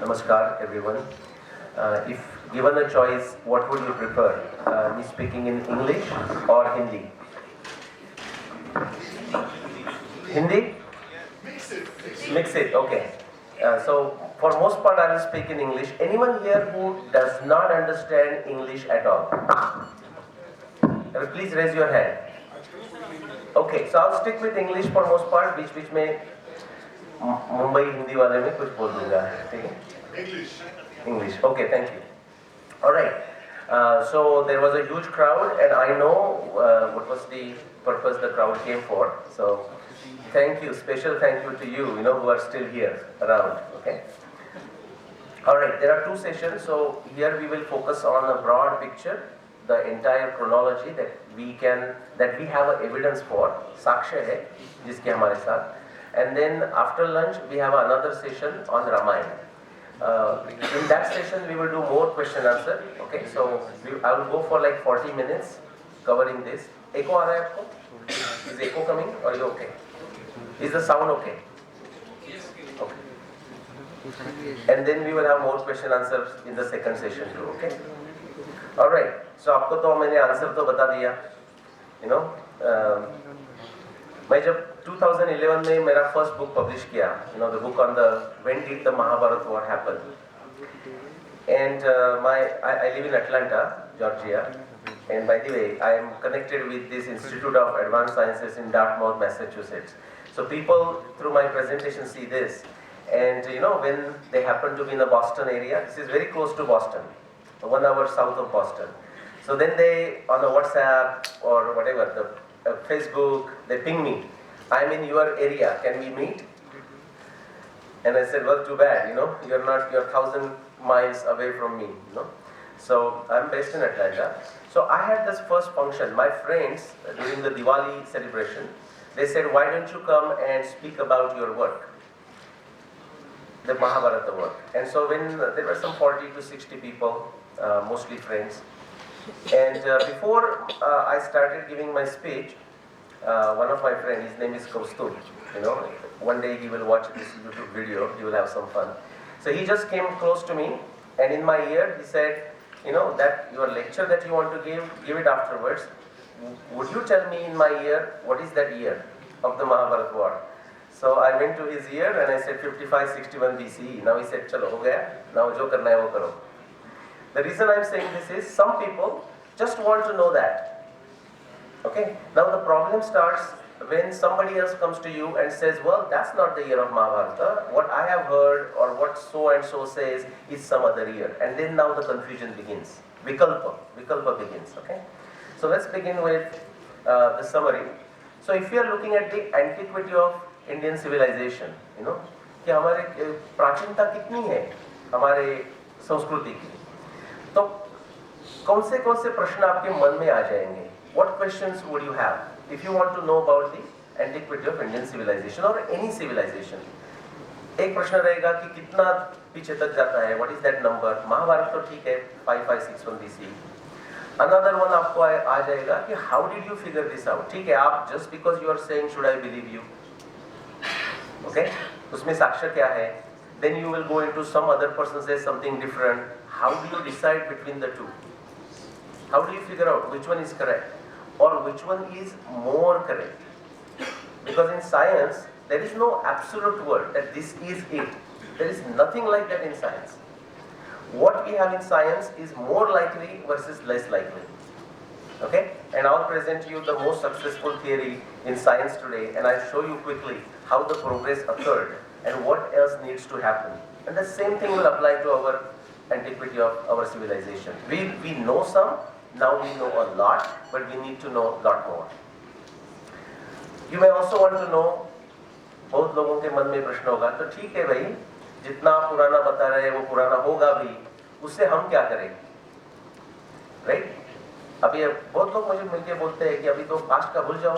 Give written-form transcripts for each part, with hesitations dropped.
Namaskar, everyone. If given a choice, what would you prefer? Me speaking in English or Hindi? Hindi? Mix it, okay. So, for most part, I will speak in English. Anyone here who does not understand English at all? Please raise your hand. Okay, so I'll stick with English for most part, which में मुंबई हिंदी वाले में कुछ बोल दूंगा, ठीक है? English. Okay, thank you. All right. So there was a huge crowd, and I know what was the purpose the crowd came for. So thank you, special thank you to you, who are still here around. Okay. All right. There are two sessions. So here we will focus on a broad picture, the entire chronology that we have a evidence for. साक्ष्य है जिसके हमारे साथ. And then after lunch we have another session on Ramayana. In that session we will do more question answer. Okay, so I will go for like 40 minutes covering this. Echo आ रहा है आपको? Is echo coming or are you okay? Is the sound okay? Okay. And then we will have more question answers in the second session too. Okay. All right. So आपको तो मैंने answer तो बता दिया. मैं जब 2011 में मेरा फर्स्ट बुक पब्लिश किया, the book on the when did the Mahabharata War happen, and I live in Atlanta, Georgia, and by the way I am connected with this Institute of Advanced Sciences in Dartmouth, Massachusetts. So people through my presentation see this, and when they happen to be in the Boston area, this is very close to Boston, 1 hour south of Boston. So then they on the WhatsApp or whatever the Facebook, they ping me, I'm in your area, can we meet? And I said, well, too bad, you're 1,000 miles away from me, So I'm based in Atlanta. So I had this first function. My friends, during the Diwali celebration, they said, why don't you come and speak about your work, the Mahabharata work. And so when there were some 40 to 60 people, mostly friends, and before I started giving my speech, one of my friends, his name is Kaustubh, one day he will watch this YouTube video, he will have some fun. So he just came close to me, and in my ear he said, that your lecture that you want to give it afterwards. Would you tell me in my ear, what is that year of the Mahabharata War? So I went to his ear and I said 5561 BCE. Now he said, chalo, ho gaya, now jo karna hai wo karo. The reason I'm saying this is, some people just want to know that. Okay? Now the problem starts when somebody else comes to you and says, well, that's not the year of Mahabharata. What I have heard or what so and so says is some other year. And then now the confusion begins. Vikalpa begins. Okay? So let's begin with the summary. So if you are looking at the antiquity of Indian civilization, कि हमारे प्राचीनता कितनी है हमारे संस्कृति की, तो कौन से प्रश्न आपके मन में आ जाएंगे? What questions would you have if you want to know about the antiquity of Indian civilization or any civilization? एक प्रश्न रहेगा कि कितना पीछे तक जाता है, what is that number? Mahabharat तो ठीक है 5561 BC. Another one आपको आ जाएगा कि how did you figure this out? ठीक है, आप just because you are saying should I believe you? Okay, उसमें साक्ष्य क्या है? Then you will go into some other person says something different. How do you decide between the two? How do you figure out which one is correct or which one is more correct? Because in science, there is no absolute word that this is it. There is nothing like that in science. What we have in science is more likely versus less likely. Okay? And I'll present you the most successful theory in science today, and I'll show you quickly how the progress occurred and what else needs to happen. And the same thing will apply to our antiquity of our civilization. We know some, now we know a lot, but we need to know a lot more. You may also want to know, बहुत लोगों के मन में प्रश्न होगा, तो ठीक है भाई, जितना पुराना बता रहे हैं वो पुराना होगा भी, उससे हम क्या करें? Right? अभी बहुत लोग मुझे मिलके बोलते हैं कि अभी तो पास्ट का भूल जाओ,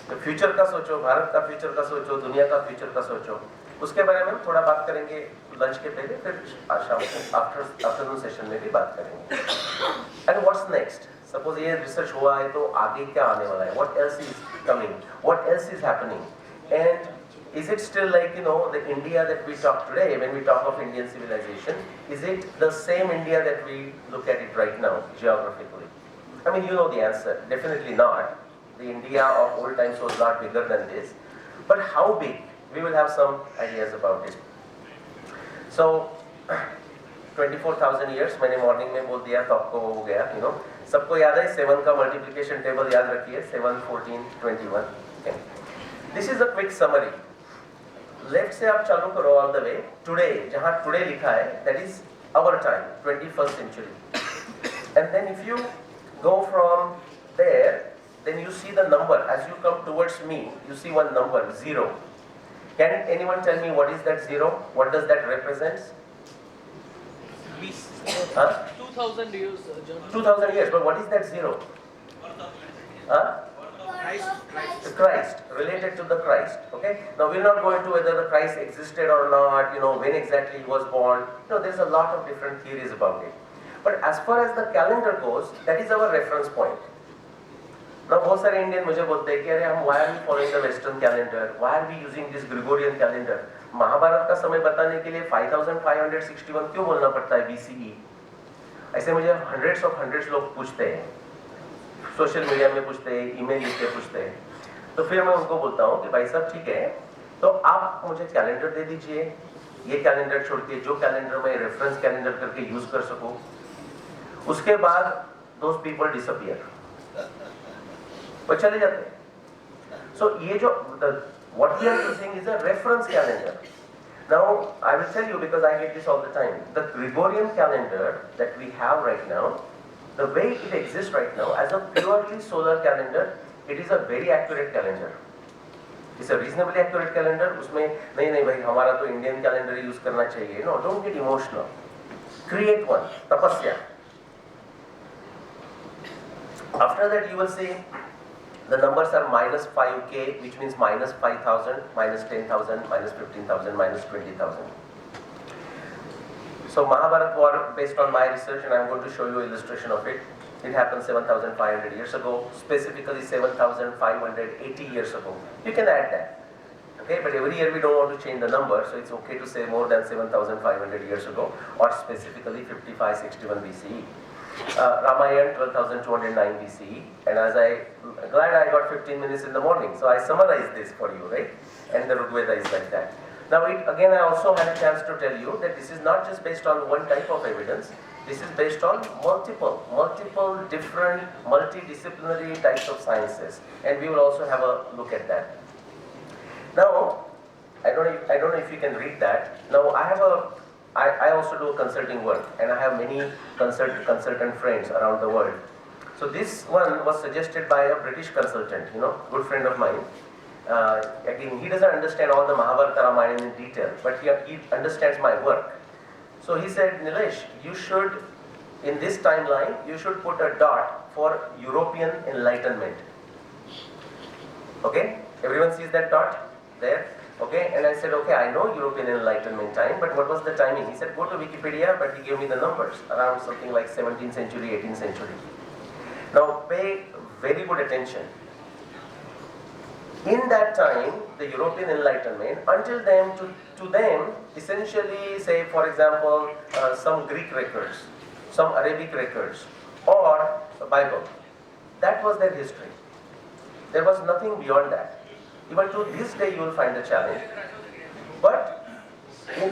तो फ्यूचर का सोचो, भारत का फ्यूचर का सोचो, दुनिया का फ्यूचर का सोचो. उसके बारे में थोड़ा बात करेंगे लंच के पहले, फिर शाम को आफ्टरनून सेशन में भी बात करेंगे. And what's next? सपोज ये रिसर्च हुआ है तो आगे क्या आने वाला है? What else is coming? What else is happening? And Is it still like, the India that we talk today, when we talk of Indian civilization, is it the same India that we look at it right now, geographically? I mean, you know the answer. Definitely not. The India of old times was not bigger than this. But how big? We will have some ideas about it. So, 24,000 years, मैंने morning में बोल दिया तो आपको हो गया, सबको याद है 7 का multiplication table याद रखिए, 7, 14, 21. Okay. This is a quick summary. Left से आप चालू करो all the way. Today, जहाँ today लिखा है, that is our time, 21st century. And then if you go from there, then you see the number. As you come towards me, you see one number, 0. Can anyone tell me what is that 0? What does that represent? 2000 years, John. 2000 years, but what is that 0? Christ, related to the Christ, okay? Now we'll not go into whether the Christ existed or not, when exactly he was born. There's a lot of different theories about it. But as far as the calendar goes, that is our reference point. Now बहुत सारे Indian मुझे बोलते हैं कि अरे हम why are we following the Western calendar? Why are we using this Gregorian calendar? Mahabharat का समय बताने के लिए 5561 क्यों बोलना पड़ता है BCE? ऐसे मुझे hundreds लोग पूछते हैं, सोशल मीडिया में पूछते हैं, ईमेल लिख के पूछते हैं. तो फिर मैं उनको बोलता हूँ कि भाई साहब ठीक है, तो आप मुझे कैलेंडर दे दीजिए, ये कैलेंडर छोड़ के जो कैलेंडर मैं रेफरेंस कैलेंडर करके यूज कर सकूँ. उसके बाद those people disappear. वो चले जाते हैं. So ये जो what we are using is a reference calendar. Now I will tell you, because I get this all the time. The Gregorian calendar that we have right now, the way it exists right now as a purely solar calendar, it is a very accurate calendar. It's a reasonably accurate calendar. उसमें नहीं भाई हमारा तो Indian calendar use करना चाहिए. No, don't get emotional. Create one. तपस्या. After that you will see the numbers are minus 5k, which means minus 5,000, minus 10,000, minus 15,000, minus 20,000. So Mahabharata War, based on my research, and I'm going to show you an illustration of it. It happened 7,500 years ago, specifically 7,580 years ago. You can add that. Okay, but every year we don't want to change the number, so it's okay to say more than 7,500 years ago, or specifically 5561 BCE. Ramayana 12,209 BCE, and glad I got 15 minutes in the morning, so I summarized this for you, right? And the Rigveda is like that. Now again I also had a chance to tell you that this is not just based on one type of evidence, this is based on multiple different multidisciplinary types of sciences, and we will also have a look at that. Now, I don't know if you can read that. Now I also do consulting work, and I have many consultant friends around the world. So this one was suggested by a British consultant, good friend of mine. Again, he doesn't understand all the Mahabharata Ramayana in detail, but he understands my work. So he said, Nilesh, you should, in this timeline, you should put a dot for European enlightenment. Okay? Everyone sees that dot there? Okay, and I said, okay, I know European Enlightenment time, but what was the timing? He said, go to Wikipedia, but he gave me the numbers, around something like 17th century, 18th century. Now, pay very good attention. In that time, the European Enlightenment, until then, to them, essentially, say, for example, some Greek records, some Arabic records, or the Bible. That was their history. There was nothing beyond that. Even to this day you will find a challenge. But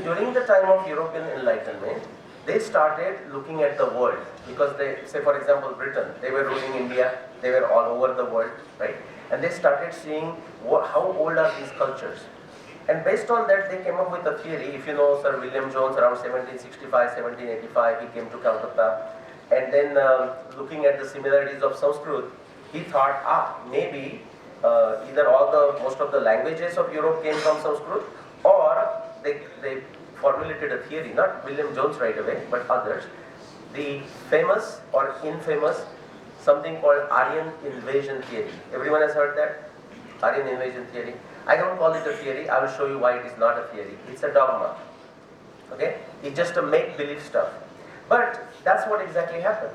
during the time of European Enlightenment, they started looking at the world, because they, say for example Britain, they were ruling India, they were all over the world, right? And they started seeing how old are these cultures. And based on that they came up with a theory. If you know Sir William Jones, around 1765, 1785, he came to Calcutta. And then looking at the similarities of Sanskrit, he thought, maybe either most of the languages of Europe came from Sanskrit, or they formulated a theory, not William Jones right away, but others. The famous or infamous, something called Aryan invasion theory. Everyone has heard that? Aryan invasion theory. I don't call it a theory, I will show you why it is not a theory. It's a dogma. Okay? It's just a make-believe stuff. But that's what exactly happened.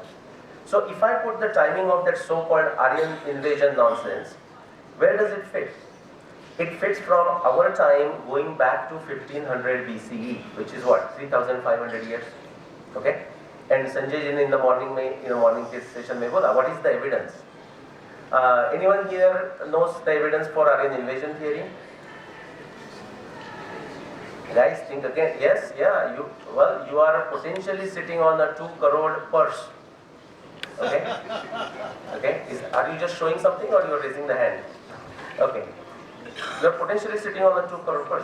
So if I put the timing of that so-called Aryan invasion nonsense, where does it fit? It fits from our time going back to 1500 BCE, which is what, 3500 years. Okay? And Sanjay ji in the morning session mein bola, what is the evidence? Anyone here knows the evidence for Aryan invasion theory? Guys, think again. Yes, yeah. You are potentially sitting on a 2 crore purse. Okay? Okay? Are you just showing something or you are raising the hand? Okay. You are potentially sitting on a 2 crore purse.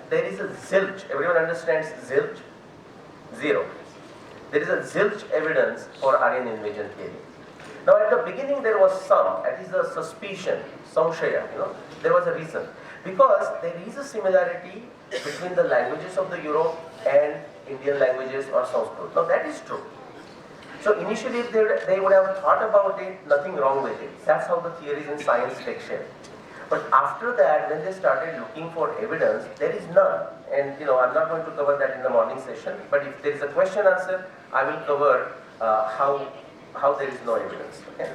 There is a zilch. Everyone understands zilch? Zero. There is a zilch evidence for Aryan invasion theory. Now at the beginning there was some, at least a suspicion, samshaya, there was a reason. Because there is a similarity between the languages of the Europe and Indian languages or Sanskrit. Now that is true. So initially if they would have thought about it, nothing wrong with it. That's how the theories in science take shape. But after that, when they started looking for evidence, there is none. And I'm not going to cover that in the morning session, but if there is a question answer, I will cover how there is no evidence. Okay?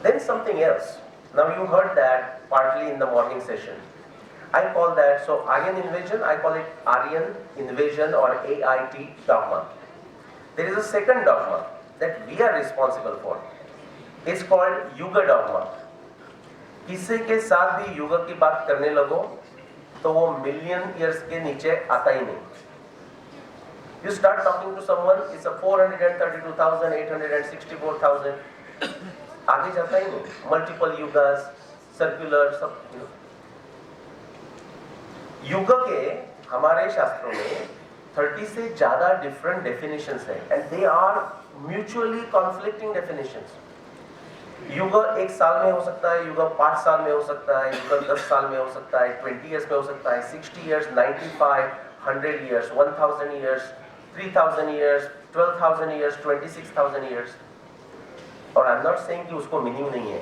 Then something else. Now you heard that partly in the morning session. I call that, so Aryan invasion, I call it Aryan invasion or AIT dogma. There is a second dogma that we are responsible for. It's called Yuga dogma. किसी के साथ भी युग की बात करने लगो तो वो मिलियन ईयर्स के नीचे आता ही नहीं. You start talking to someone, it's a 432,000, 864,000. आगे जाता ही नहीं. Multiple yugas, circular, सब. युग के हमारे शास्त्रों में 30 से ज्यादा different definitions हैं, and they are mutually conflicting definitions. युग 1 साल में हो सकता है, युग 5 साल में हो सकता है, युग 10 साल में हो सकता है, 20 years में हो सकता है, 60 years, 95, 100 years, 1000 years, 3000 years, 12,000 years, 26,000 years. और I'm not saying कि उसको meaning नहीं है.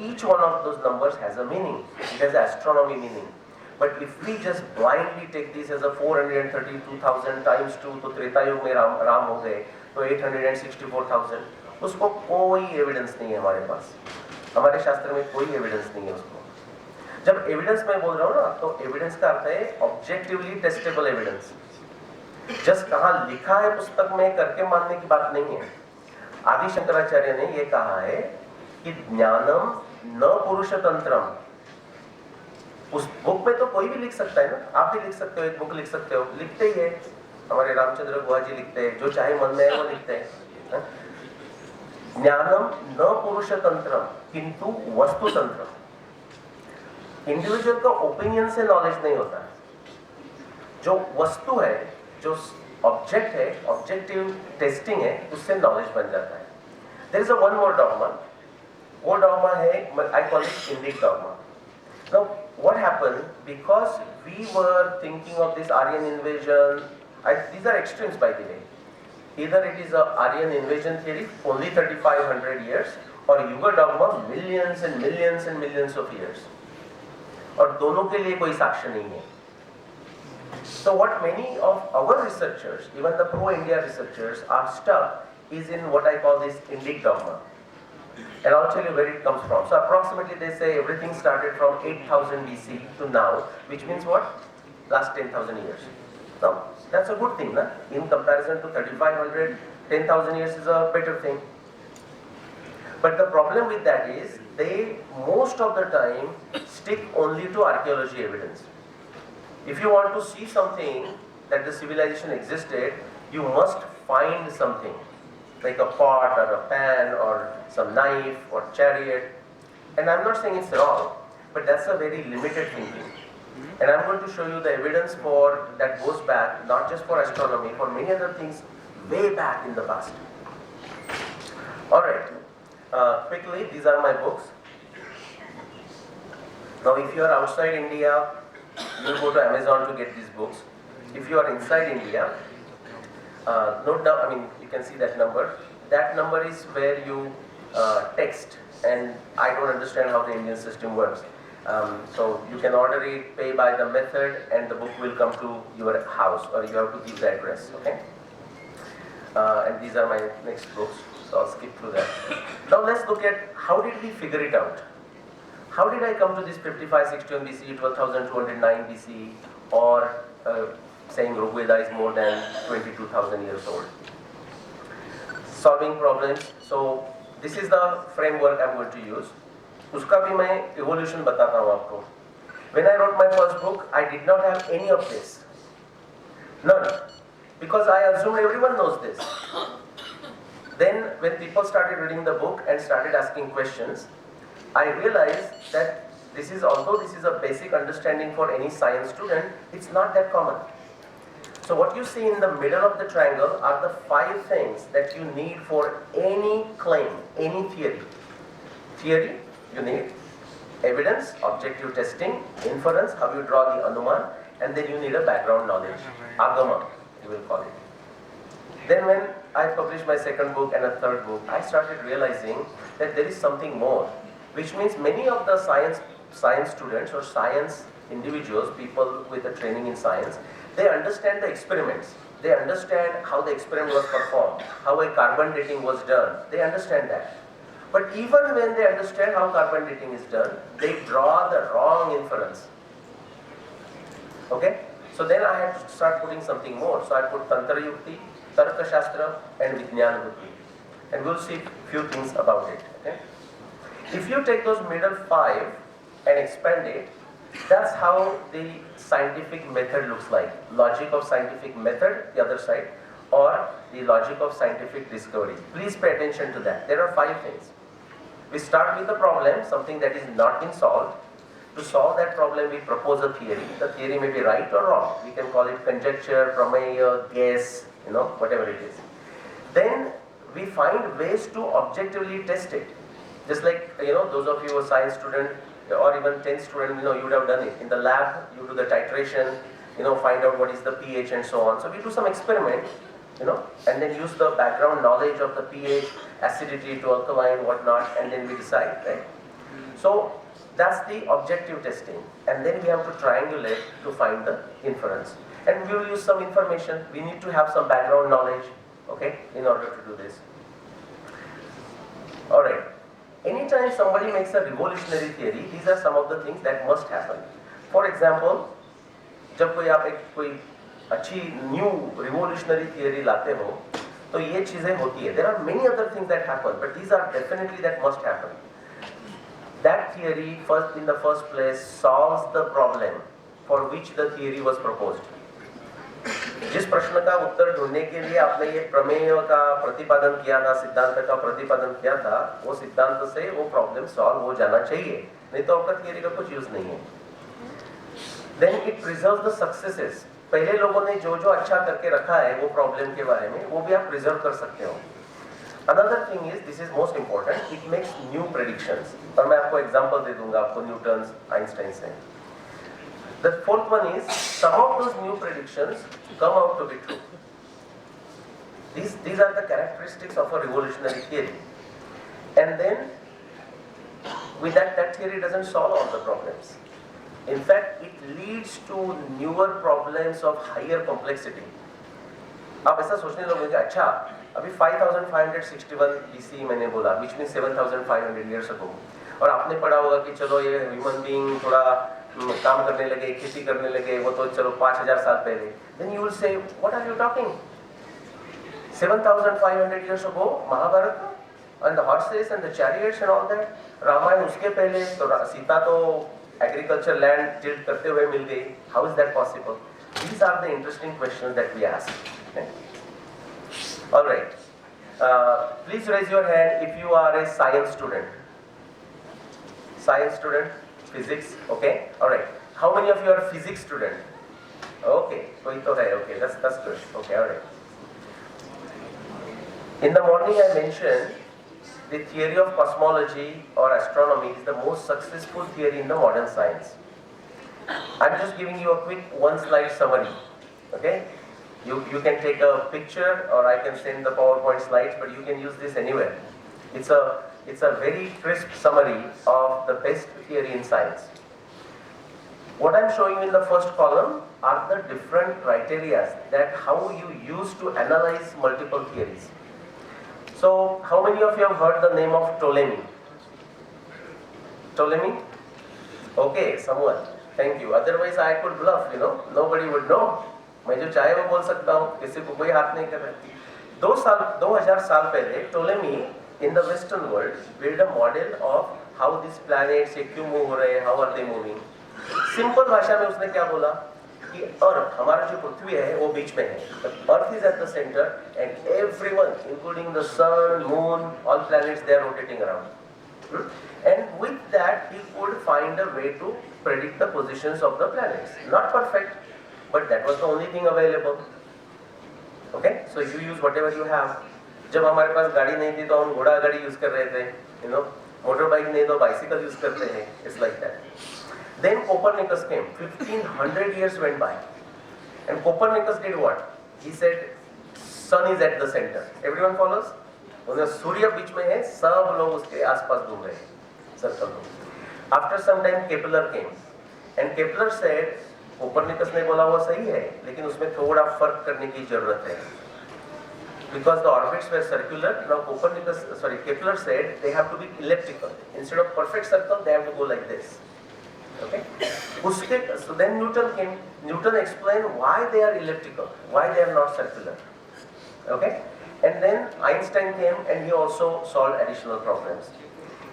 Each one of those numbers has a meaning. It has astronomy meaning. But if we just blindly take this as a 432,000 times 2, तो त्रेता युग में राम हो गए, तो 864,000. उसको कोई एविडेंस नहीं है हमारे पास. हमारे शास्त्र में कोई एविडेंस नहीं है उसको. जब एविडेंस मैं बोल रहा हूँ ना, तो एविडेंस का अर्थ है ऑब्जेक्टिवली टेस्टेबल एविडेंस. जस्ट कहाँ लिखा है पुस्तक में करके मानने की बात नहीं है. आदि शंकराचार्य ने ये कहा है कि ज्ञानम न पुरुष तंत्रम. उस बुक में तो कोई भी लिख सकता है ना. आप भी लिख सकते हो, एक बुक लिख सकते हो, लिखते ही है. हमारे रामचंद्र गुहा जी लिखते हैं, जो चाहे मन में है वो लिखते हैं. ज्ञानम न पुरुष तंत्रम किंतु वस्तु तंत्रम. इंडिविजुअल का ओपिनियन से नॉलेज नहीं होता है. जो वस्तु है, जो ऑब्जेक्ट है, ऑब्जेक्टिव टेस्टिंग है, उससे नॉलेज बन जाता है. There is a one more dogma. वो डॉगमा है, I call it Indic dogma. Now what happened, because we were thinking of this Aryan invasion, these are extremes by the way. Either it is a Aryan invasion theory, only 3,500 years, or Yuga dogma, millions and millions and millions of years. और दोनों के लिए कोई साक्ष्य नहीं है. So what many of our researchers, even the pro-India researchers, are stuck is in what I call this Indic dogma. And I'll tell you where it comes from. So approximately they say everything started from 8,000 BC to now, which means what? Last 10,000 years. Now, that's a good thing, na? In comparison to 3,500, 10,000 years is a better thing. But the problem with that is, they most of the time stick only to archaeology evidence. If you want to see something that the civilization existed, you must find something, like a pot or a pan or some knife or chariot. And I'm not saying it's wrong, but that's a very limited thinking. And I'm going to show you the evidence for that goes back, not just for astronomy, for many other things way back in the past. Alright, quickly, these are my books. Now if you are outside India, you will go to Amazon to get these books. If you are inside India, note down, I mean, you can see that number. That number is where you text, and I don't understand how the Indian system works. So you can order it, pay by the method, and the book will come to your house, or you have to give the address, okay? And these are my next books, so I'll skip through that. Now let's look at how did we figure it out? how did I come to this 5561 BC, 12,209 BC, or saying Rigveda is more than 22,000 years old? Solving problems. So this is the framework I'm going to use. उसका भी मैं evolution बताता हूँ आपको. When I wrote my first book, I did not have any of this. None. Because I assumed everyone knows this. Then when people started reading the book and started asking questions, I realized that this is, although this is a basic understanding for any science student, it's not that common. So what you see in the middle of the triangle are the 5 things that you need for any claim, any theory. Theory, you need evidence, objective testing, inference, how you draw the anuman, and then you need a background knowledge, agama, you will call it. Then when I published my second book and a third book, I started realizing that there is something more, which means many of the science students or science individuals, people with a training in science, they understand the experiments. They understand how the experiment was performed, how a carbon dating was done. They understand that. But even when they understand how carbon dating is done, they draw the wrong inference. Okay? So then I had to start putting something more. So I put Tantra Yukti, Tarka Shastra, and Vijnana Buddhi. And we'll see few things about it. Okay? If you take those middle 5 and expand it, that's how the scientific method looks like. Logic of scientific method, the other side, or the logic of scientific discovery. Please pay attention to that. There are 5 things. We start with the problem, something that is not been solved. To solve that problem, we propose a theory. The theory may be right or wrong. We can call it conjecture, prameya, guess, whatever it is. Then we find ways to objectively test it. Just like, those of you who are science student or even 10th student, you would have done it. In the lab, you do the titration, find out what is the pH and so on. So we do some experiment, and then use the background knowledge of the pH, acidity to alkaline, whatnot, and then we decide, right? So that's the objective testing. And then we have to triangulate to find the inference. And we will use some information. We need to have some background knowledge, okay, in order to do this. Alright. Anytime somebody makes a revolutionary theory, these are some of the things that must happen. For example, जब कोई आप एक कोई अच्छी new revolutionary theory लाते हो, तो ये चीजें होती है. There are many other things that happen, but these are definitely that must happen. That theory, in the first place, solves the problem for which the theory was proposed. जिस प्रश्न का उत्तर ढूंढने के लिए आपने ये प्रमेय का प्रतिपादन किया था, सिद्धांत का प्रतिपादन किया था, वो सिद्धांत से वो प्रॉब्लम सॉल्व हो जाना चाहिए, नहीं तो आपका थियरी का कुछ यूज नहीं है. Then it preserves the successes. पहले लोगों ने जो जो अच्छा करके रखा है वो प्रॉब्लम के बारे में, वो भी आप प्रिजर्व कर सकते हो. Another thing is, this is most important, it makes new predictions. और मैं आपको एग्जांपल दे दूंगा आपको न्यूटन, आइंस्टाइन से. The fourth one is, some of those new predictions come out to be true. These are the characteristics of a revolutionary theory. And then, with that theory doesn't solve all the problems. In fact, it leads to newer problems of higher complexity. आप ऐसा सोचने लगोगे, अच्छा, अभी 5561 BC मैंने बोला, which means 7500 years ago. और आपने पढ़ा होगा कि चलो ये ह्यूमन बीइंग थोड़ा काम करने लगे, खेती करने लगे, वो तो चलो 5000 साल पहले. Then you will say, what are you talking? 7500 years ago, Mahabharata and the horses and the chariots and all that. Ramayan उसके पहले, तो सीता तो agriculture land tilt करते हुए मिल गई. How is that possible? These are the interesting questions that we ask. Okay? All right. Please raise your hand if you are a science student. Science student, physics, okay? All right. How many of you are physics student? Okay, कोई तो है, okay, that's good. Okay, all right. In the morning I mentioned the theory of cosmology or astronomy is the most successful theory in the modern science. I'm just giving you a quick one-slide summary, okay? You can take a picture or I can send the PowerPoint slides, but you can use this anywhere. It's a very crisp summary of the best theory in science. What I'm showing you in the first column are the different criteria that how you use to analyze multiple theories. So, how many of you have heard the name of Ptolemy? Ptolemy? Okay, someone. Thank you. Otherwise I could bluff, you know. Nobody would know. मैं जो चाहे वो बोल सकता हूँ, किसी को कोई हाथ नहीं कर रहा। 2000 साल पहले Ptolemy in the Western world build a model of how these planets ये क्यों मूव हो रहे हैं, how are they moving. Simple भाषा में उसने क्या बोला कि अर्थ, हमारा जो पृथ्वी है वो बीच में है. Earth is at the centre and everyone including the sun, moon, all planets they are rotating around. And with that he could find a way to predict the positions of the planets. Not perfect, but that was the only thing available. Okay, so you use whatever you have. जब हमारे पास गाड़ी नहीं थी तो हम घोड़ा गाड़ी use कर रहे थे, you know, मोटर बाइक नहीं तो बाइसिकल यूज करते हैं. It's like that. Then Copernicus came. 1500 years went by, and Copernicus did what? He said, sun is at the center. Everyone follows? उन्हें सूर्य बीच में है, सब लोग उसके आसपास घूम रहे हैं, सर्कल में. After some time Kepler came, and Kepler said, Copernicus ने बोला वो सही है, लेकिन उसमें थोड़ा फर्क करने की जरूरत है. Because the orbits were circular, now Kepler said they have to be elliptical. Instead of perfect circle, they have to go like this. Okay. So then Newton came. Newton explained why they are elliptical, why they are not circular. Okay. And then Einstein came and he also solved additional problems.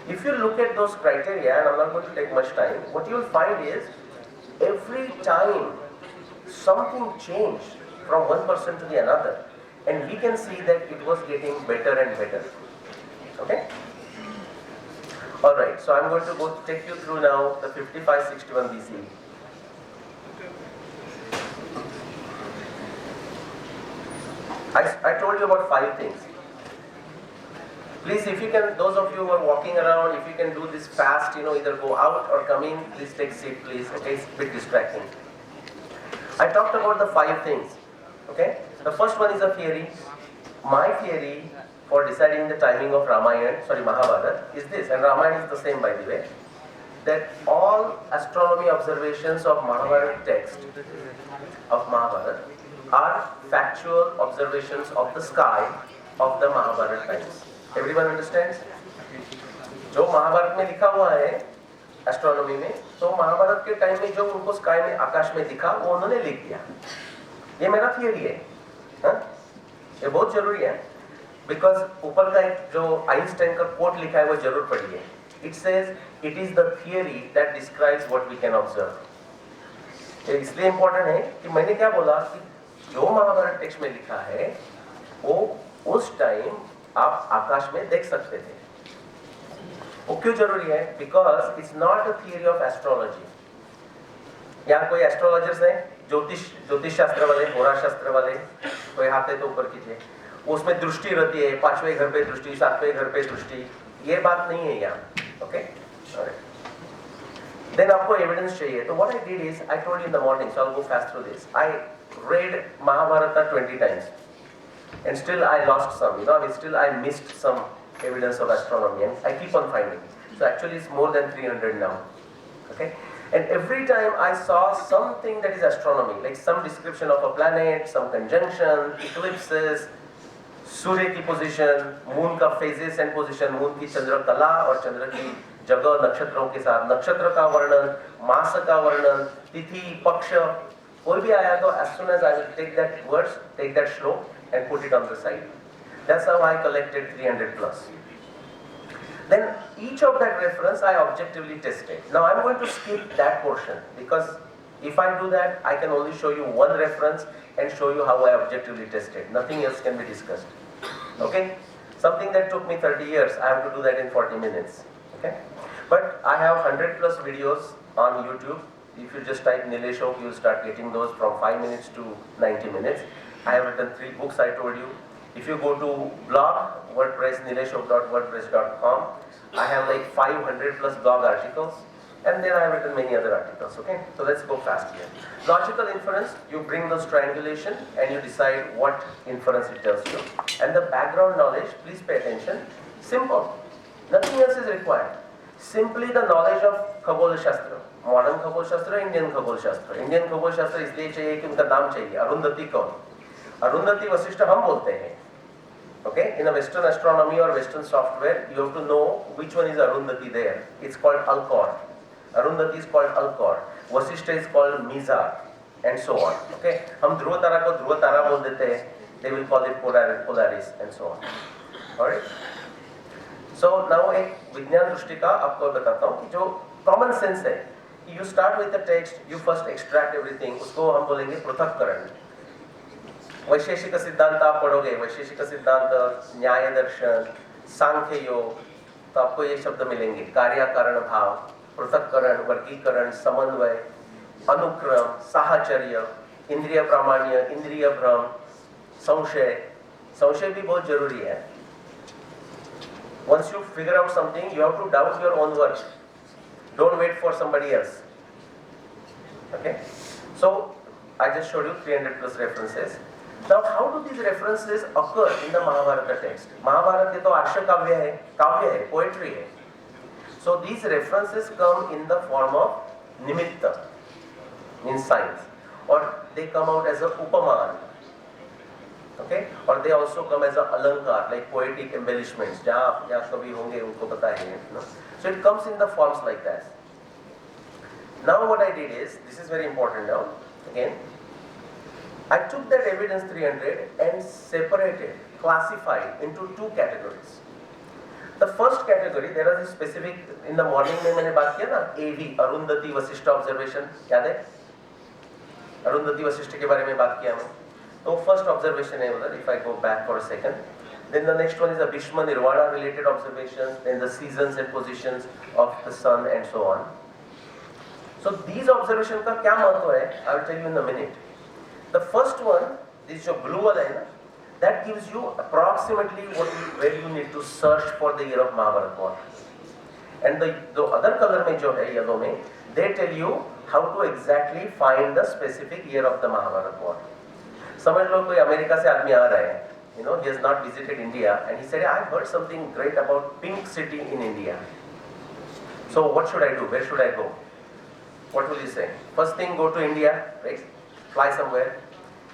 If you look at those criteria, and I'm not going to take much time, what you will find is every time something changed from one person to the another, and we can see that it was getting better and better. Okay. All right. So I'm going to take you through now the 5561 BC. I told you about 5 things. Please, if you can, those of you who are walking around, if you can do this fast, you know, either go out or come in, please take seat, please. Okay, it's a bit distracting. I talked about the 5 things. Okay, the first one is a theory. My theory for deciding the timing of Mahabharata is this, and Ramayana is the same, by the way, that all astronomy observations of Mahabharata text of Mahabharata are factual observations of the sky of the Mahabharata times. Everyone understands? जो महाभारत में लिखा हुआ है astronomy में, तो महाभारत के time में जो उनको स्काई में, आकाश में दिखा, वो उन्होंने लिख दिया. ये मेरा थियरी है. ये बहुत जरूरी है, बिकॉज ऊपर का एक जो आइंस्टाइन का कोट लिखा है वो जरूर पढ़िए. It says it is the theory that describes what we can observe. ये इसलिए इंपॉर्टेंट है कि मैंने क्या बोला कि जो महाभारत टेक्स्ट में लिखा है वो उस टाइम आप आकाश में देख सकते थे. वो क्यों जरूरी है? Because it's not a theory of astrology. यहाँ कोई एस्ट्रोलॉजर्स हैं, ज्योतिष शास्त्र वाले, होरा शास्त्र वाले? कोई हाथ है तो ऊपर कीजिए. उसमें दृष्टि रहती है, 5वें घर पे दृष्टि, 7वें घर पे दृष्टि. ये बात नहीं है यहाँ. ओके, देन आपको एविडेंस चाहिए. तो what I did is I told in the morning, so I will go fast through this. I read Mahabharata 20 times and still I lost some, you know, I mean, still I missed some evidence of astronomy, and I keep on finding. So actually it's more than 300 now. Okay, and every time I saw something that is astronomy, like some description of a planet, some conjunction, eclipses, सूर्य की position, moon का phases and position, moon की चंद्र कला और चंद्र की जगह नक्षत्रों के साथ, नक्षत्र का वर्णन, मास का वर्णन, तिथि, पक्ष, कोई भी आया तो as soon as I will take that words, take that shlok and put it on the side. That's how I collected 300 plus. Then each of that reference I objectively tested. Now I'm going to skip that portion because if I do that, I can only show you one reference and show you how I objectively tested. Nothing else can be discussed. Okay? Something that took me 30 years, I have to do that in 40 minutes. Okay? But I have 100 plus videos on YouTube. If you just type Nilesh Oak, you will start getting those from 5 minutes to 90 minutes. I have written 3 books, I told you. If you go to blog, WordPress, nileshok.wordpress.com, I have like 500 plus blog articles, and then I have written many other articles. Okay, so let's go fast here. Logical inference, you bring those triangulation and you decide what inference it tells you. And the background knowledge, please pay attention. Simple, nothing else is required. Simply the knowledge of खगोल शास्त्र, modern खगोल शास्त्र, Indian खगोल शास्त्र. Indian खगोल शास्त्र इसलिए चाहिए कि उनका नाम चाहिए. अरुंधति कौन? अरुंधति वशिष्ठ हम बोलते हैं. Okay, in a Western astronomy or Western software, you have to know which one is Arundhati there. It's called Alcor. Arundhati is called Alcor, Vasishtha is called Mizar, and so on. Okay, हम ध्रुव तारा को ध्रुव तारा बोल देते हैं, they will call it Polaris and so on. Alright. So now एक विज्ञान दृष्टि का आपको बताता हूँ कि जो common sense है, you start with the text, you first extract everything, उसको हम बोलेंगे पृथक्करण. वैशेषिक सिद्धांत आप पढ़ोगे, वैशेषिक सिद्धांत, न्याय दर्शन, सांख्य योग, तो आपको ये शब्द मिलेंगे, कार्य कारण भाव, पृथक्करण, वर्गीकरण, समन्वय, अनुक्रम, साहचर्य, इंद्रिय प्रामाण्य, इंद्रिय भ्रम, संशय. संशय भी बहुत जरूरी है. Once you figure out something, you have to doubt your own work. Don't wait for somebody else. Okay? So I just showed you 300 plus references. Now, how do these references occur in the Mahabharata text? Mahabharata तो आर्ष काव्य है, poetry है. So these references come in the form of nimitta, means signs, or they come out as a upaman. Okay? Or they also come as a alankar, like poetic embellishments. जहाँ कवि होंगे उनको पता है. So it comes in the forms like that. Now what I did is, this is very important now, again, I took that evidence 300 and separated, classified into two categories. The first category, there is a specific, in the morning में मैंने बात किया ना, AV, Arundhati Vashishtha observation, याद है? अरुंधति वशिष्ठ के बारे में बात किया मैं. तो first observation है उधर, if I go back for a second. Then the next one is a Bhishma Nirvana related observations, then the seasons and positions of the sun and so on. So these observations का क्या महत्व है? I will tell you in a minute. The first one, this जो blue वाला है ना, that gives you approximately where you need to search for the year of Mahabharata War. And the other color में जो है yellow में, they tell you how to exactly find the specific year of the Mahabharata War. समझ लो कोई America से आदमी आ रहा है, you know, he has not visited India, and he said, I heard something great about Pink City in India. So what should I do? Where should I go? What will you say? First thing, go to India, right? Fly somewhere.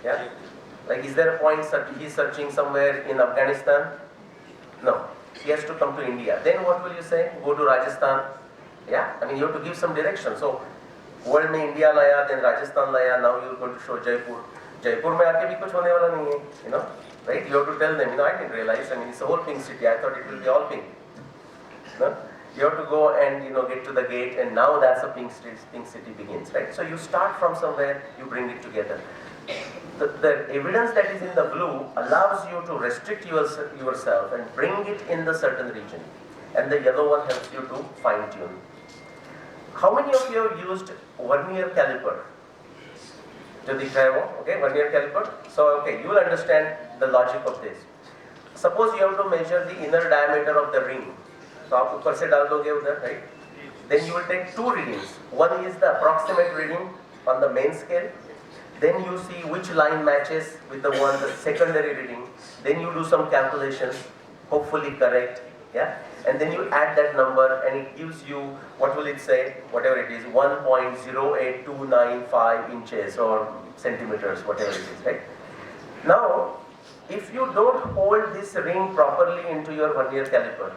Yeah? Like, is there a point he's searching somewhere in Afghanistan? No. He has to come to India. Then what will you say? Go to Rajasthan. Yeah? I mean, you have to give some direction. So, world में India लाया, then Rajasthan लाया, now you are going to show Jaipur. Jaipur में आके भी कुछ होने वाला नहीं है, you know? Right? You have to tell them, you know, I didn't realize, I mean, it's a whole pink city. I thought it will be all pink. No? You have to go and, you know, get to the gate, and now that's a pink city begins, right? So you start from somewhere, you bring it together. The evidence that is in the blue allows you to restrict yourself and bring it in the certain region, and the yellow one helps you to fine tune. How many of you have used vernier caliper? जो दिख रहा है वो, okay, vernier caliper. So okay, you will understand the logic of this. Suppose you have to measure the inner diameter of the ring. तो आप ऊपर से डाल दोगे उधर, right? Then you will take two readings. One is the approximate reading on the main scale. Then you see which line matches with the secondary reading. Then you do some calculations, hopefully correct, yeah? And then you add that number and it gives you, what will it say? Whatever it is, 1.08295 inches or centimeters, whatever it is, right? Now, if you don't hold this ring properly into your vernier caliper,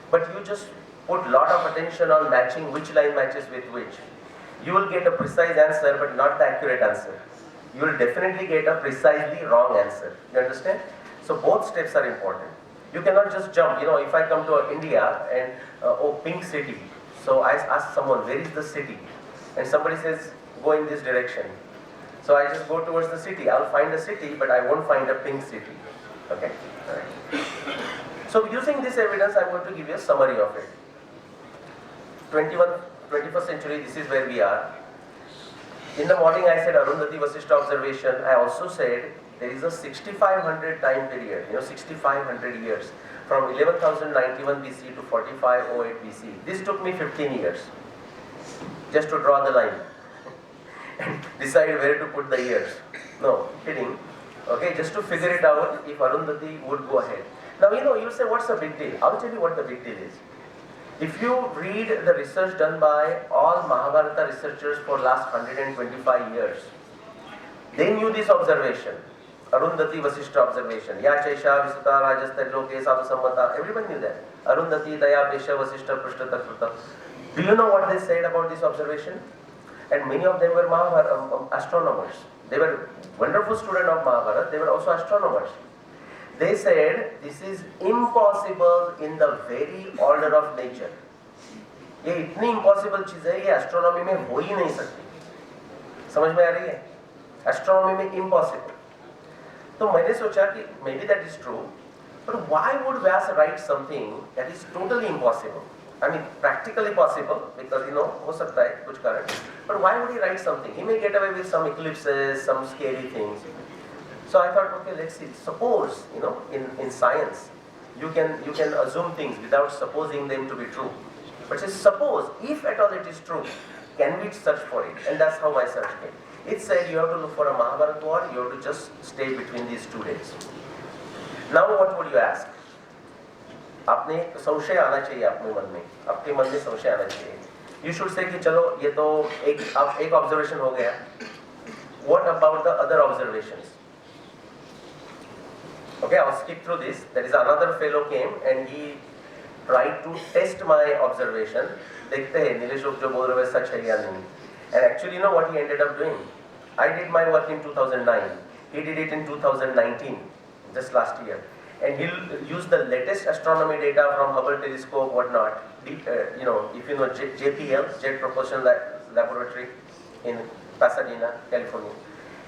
but you just put lot of attention on matching which line matches with which, you will get a precise answer but not the accurate answer. You will definitely get a precisely wrong answer. You understand? So both steps are important. You cannot just jump. You know, if I come to India and, oh, pink city. So I ask someone, where is the city? And somebody says, go in this direction. So I just go towards the city. I'll find a city, but I won't find a pink city. Okay? All right. So using this evidence, I'm going to give you a summary of it. 21st century, this is where we are. In the morning I said Arundhati Vasishtha observation. I also said there is a 6500 time period, you know, 6500 years. From 11,091 BC to 4508 BC. This took me 15 years. Just to draw the line. And decide where to put the years. No, kidding. Okay, just to figure it out if Arundhati would go ahead. Now, you know, you say, what's the big deal? I'll tell you what the big deal is. If you read the research done by all Mahabharata researchers for last 125 years, they knew this observation. Arundhati Vasishtha observation. Ya Chaisha Visuta Rajastha Loke Sadhu Sammata. Everyone knew that. Arundhati Daya Pesha Vasishtha Prishta Takruta. Do you know what they said about this observation? And many of them were astronomers. They were wonderful students of Mahabharata, they were also astronomers. They said this is impossible in the very order of nature. ये इतनी impossible चीज है, ये astronomy में हो ही नहीं सकती. समझ में आ रही है? Astronomy में impossible. तो मैंने सोचा कि maybe that is true, but why would Vyasa write something that is totally impossible? I mean, practically possible because हो सकता है कुछ कारण. But why would he write something? He may get away with some eclipses, some scary things. So I thought, okay, let's see. Suppose, in science, you can assume things without supposing them to be true. But say, suppose, if at all it is true, can we search for it? And that's how my search came. It said you have to look for a Mahabharata war, you have to just stay between these 2 days. Now what would you ask? आपने संशय आना चाहिए अपने मन में, आपके मन में संशय आना चाहिए. You should say कि चलो ये तो एक observation हो गया. What about the other observations? Okay, I'll skip through this. There is another fellow came and he tried to test my observation. देखते हैं नीलेश ओक जो बोल रहे हैं सच है या नहीं. And actually, you know what he ended up doing? I did my work in 2009. He did it in 2019, just last year. And he'll use the latest astronomy data from Hubble telescope, whatnot. If you know JPL, Jet Propulsion Laboratory in Pasadena, California.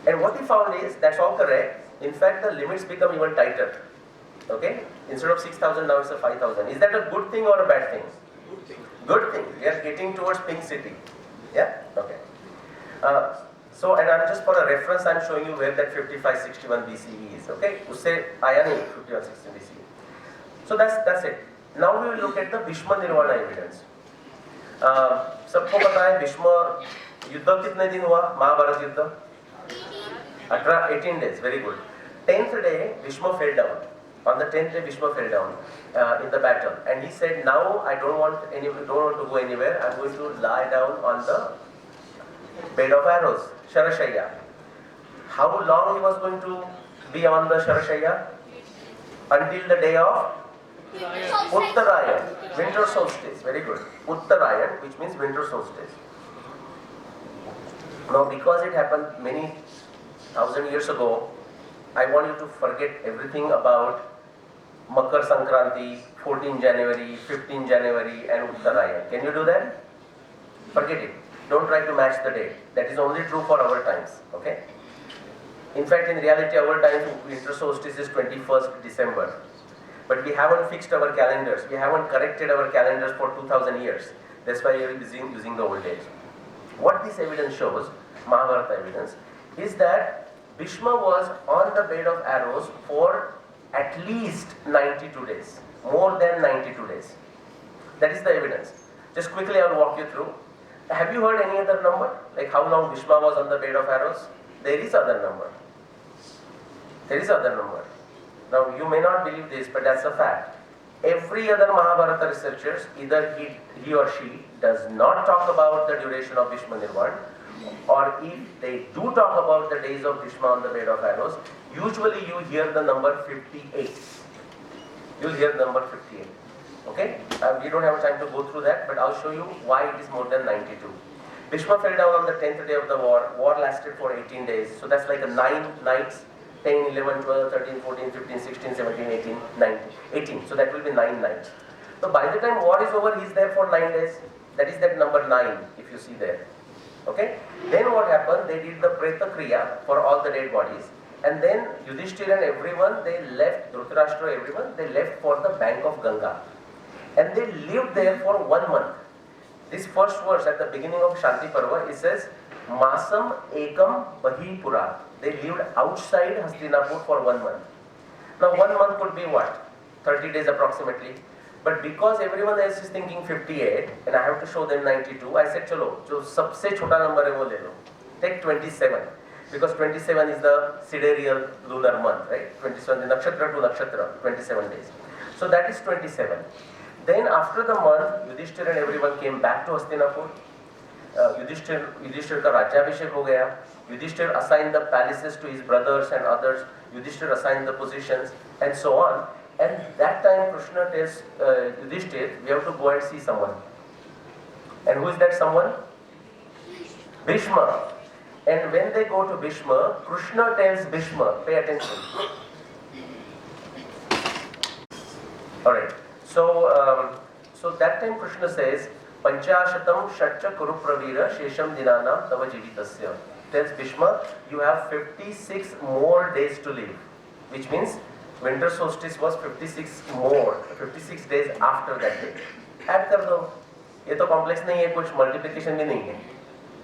And what he found is that's all correct. In fact, the limits become even tighter. Okay? Instead of 6,000, now it's a 5,000. Is that a good thing or a bad thing? Good thing. Good thing. We are getting towards Pink City. Yeah? Okay. And I'm just for a reference, I'm showing you where that 5561 BCE is. Okay? Usse aaya nahi 5160 BCE. So that's it. Now we will look at the Bhishma Nirvana evidence. सबको पता है Bhishma युद्ध कितने दिन हुआ? महाभारत युद्ध 18 days. Very good. 10th day Bhishma fell down. On the 10th day Bhishma fell down in the battle, and he said, now I don't want to go anywhere. I'm going to lie down on the bed of arrows, Sharashaya. How long he was going to be on the Sharashaya? Until the day of Uttarayan, winter solstice. Very good. Uttarayan, which means winter solstice. Now, because it happened many thousand years ago, I want you to forget everything about Makar Sankranti, 14 January, 15 January and Uttarayan. Can you do that? Forget it. Don't try to match the date. That is only true for our times. Okay? In fact, in reality, our times, winter solstice is 21st December. But we haven't fixed our calendars. We haven't corrected our calendars for 2000 years. That's why we are using the old dates. What this evidence shows, Mahabharata evidence, is that Bhishma was on the bed of arrows for at least 92 days. More than 92 days. That is the evidence. Just quickly I will walk you through. Have you heard any other number? Like how long Bhishma was on the bed of arrows? There is other number. There is other number. Now you may not believe this, but that's a fact. Every other Mahabharata researchers, either he or she does not talk about the duration of Bhishma Nirvana, or if they do talk about the days of Bhishma on the bed of arrows, usually you hear the number 58. You'll hear the number 58. Okay? We don't have time to go through that, but I'll show you why it is more than 92. Bhishma fell down on the 10th day of the war. War lasted for 18 days. So that's like a 9 nights. 10, 11, 12, 13, 14, 15, 16, 17, 18, 19, 18. So that will be 9 nights. So by the time war is over, he is there for 9 days. That is that number 9, if you see there. Okay? Then what happened? They did the Preta Kriya for all the dead bodies. And then Yudhishthira and everyone, they left, Dhritarashtra, everyone, they left for the bank of Ganga. And they lived there for 1 month. This first verse at the beginning of Shanti Parva, it says, Masam Ekam Bahipura. They lived outside Hastinapur for 1 month. Now 1 month could be what? 30 days approximately. But because everyone else is thinking 58 and I have to show them 92, I said, chalo, jo sabse chota number hai wo le lo. Take 27. Because 27 is the sidereal lunar month, right? 27, the nakshatra to nakshatra, 27 days. So that is 27. Then after the month, Yudhishthira and everyone came back to Hastinapur. Yudhishthira ka Rajyabhishek ho gaya. Yudhishthira assigned the palaces to his brothers and others. Yudhishthira assigned the positions and so on. And that time Krishna tells Yudhishthira, we have to go and see someone. And who is that someone? Bhishma. And when they go to Bhishma, Krishna tells Bhishma, pay attention. Alright, so that time Krishna says, Panchashatam Shatcha Kurupravira Shesham Dinanam Tava Jivitasya. Tells Bhishma, you have 56 more days to live. Which means winter solstice was 56 days after that day. Add कर दो. ये तो complex नहीं है, कुछ multiplication भी नहीं है.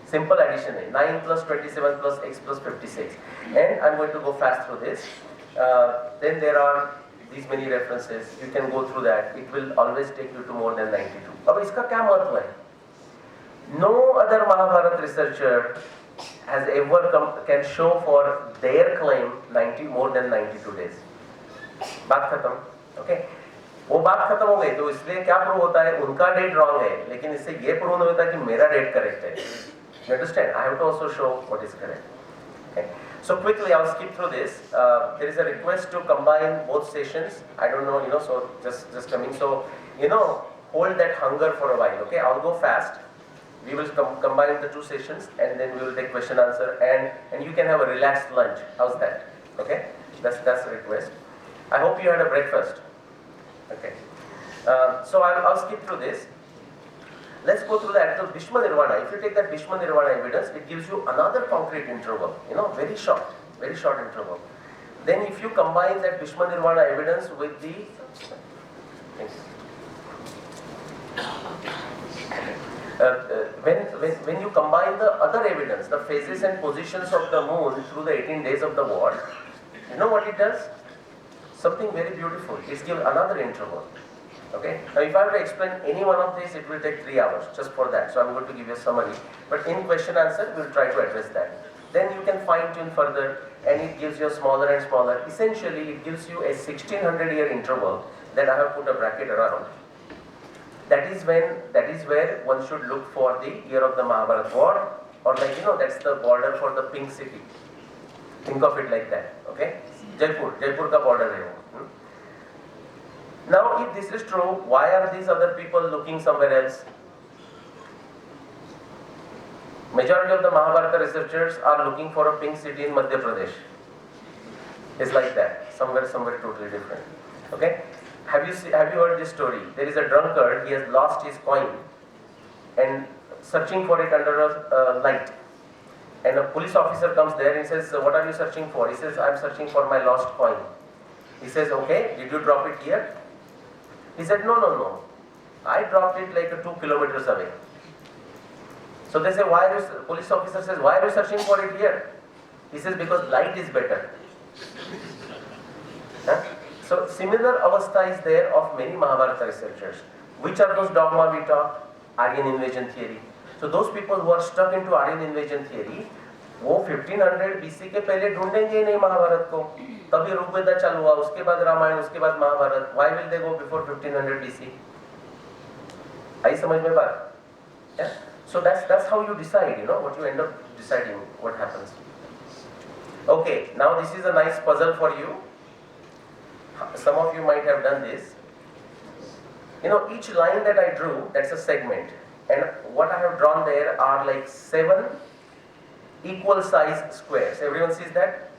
Simple addition है. 9 plus 27 plus x plus 56. And I'm going to go fast through this. Then there are these many references. You can go through that. It will always take you to more than 92. अब इसका क्या महत्व है? No other Mahabharata researcher has ever can show for their claim more than 92 days. बात खत्म. Okay? वो बात खत्म हो गई तो इसलिए क्या प्रूव होता है? उनका डेट रॉन्ग है, लेकिन इससे ये प्रूव नहीं होता कि मेरा डेट करेक्ट है. You understand? I have to also show what is correct. Okay? So quickly, I'll skip through this. There is a request to combine both sessions. I don't know, so just coming. So, hold that hunger for a while. Okay, I'll go fast. We will combine the two sessions, and then we will take question answer, and you can have a relaxed lunch. How's that? Okay, that's the request. I hope you had a breakfast. Okay, so I'll skip through this. Let's go through the actual Bhishma Nirvana. If you take that Bhishma Nirvana evidence, it gives you another concrete interval. Very short interval. Then if you combine that Bhishma Nirvana evidence with the when you combine the other evidence, the phases and positions of the moon through the 18 days of the war, you know what it does? Something very beautiful. It gives another interval. Okay. Now, if I were to explain any one of these, it will take 3 hours just for that. So I'm going to give you a summary. But in question answer, we'll try to address that. Then you can fine tune further, and it gives you smaller and smaller. Essentially, it gives you a 1600-year interval that I have put a bracket around. That is where one should look for the year of the Mahabharata War, or that's the border for the pink city. Think of it like that. Okay. Jaipur ka border hai wo. Now, if this is true, why are these other people looking somewhere else? Majority of the Mahabharata researchers are looking for a pink city in Madhya Pradesh. It's like that, somewhere totally different. Okay? Have you heard this story? There is a drunkard, he has lost his coin and searching for it under a light. And a police officer comes there and says, what are you searching for? He says, I'm searching for my lost coin. He says, okay, did you drop it here? He said, no. I dropped it like 2 kilometers away. So they say, police officer says, why are you searching for it here? He says, because light is better. Huh? So similar avastha is there of many Mahabharata researchers. Which are those dogma we talk? Aryan invasion theory. So those people who are stuck into Aryan invasion theory, वो 1500 BC के पहले ढूंढेंगे ही नहीं महाभारत को. तभी ऋग्वेदा चालू हुआ, उसके बाद रामायण, उसके बाद Mahabharat. Why will they go before 1500 BC? आई समझ में बात? Yeah? So that's how you decide, what you end up deciding, what happens. Okay, now this is a nice puzzle for you. Some of you might have done this. Each line that I drew, that's a segment. And what I have drawn there are like 7 equal size squares. Everyone sees that?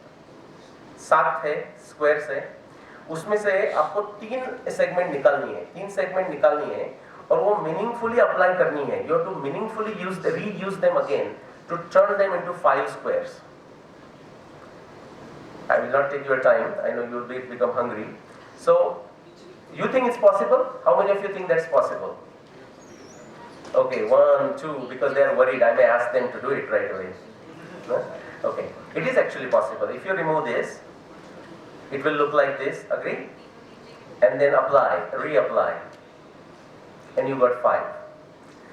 7 है squares है. उसमें से आपको 3 segment निकालनी है. 3 segment निकालनी है और वो meaningfully apply करनी है. You have to meaningfully reuse them again to turn them into 5 squares. I will not take your time. I know you will become hungry. So, you think it's possible? How many of you think that's possible? Okay, 1, 2, because they are worried. I may ask them to do it right away. No? Okay, it is actually possible. If you remove this, it will look like this. Agree? And then apply, reapply, and you got 5.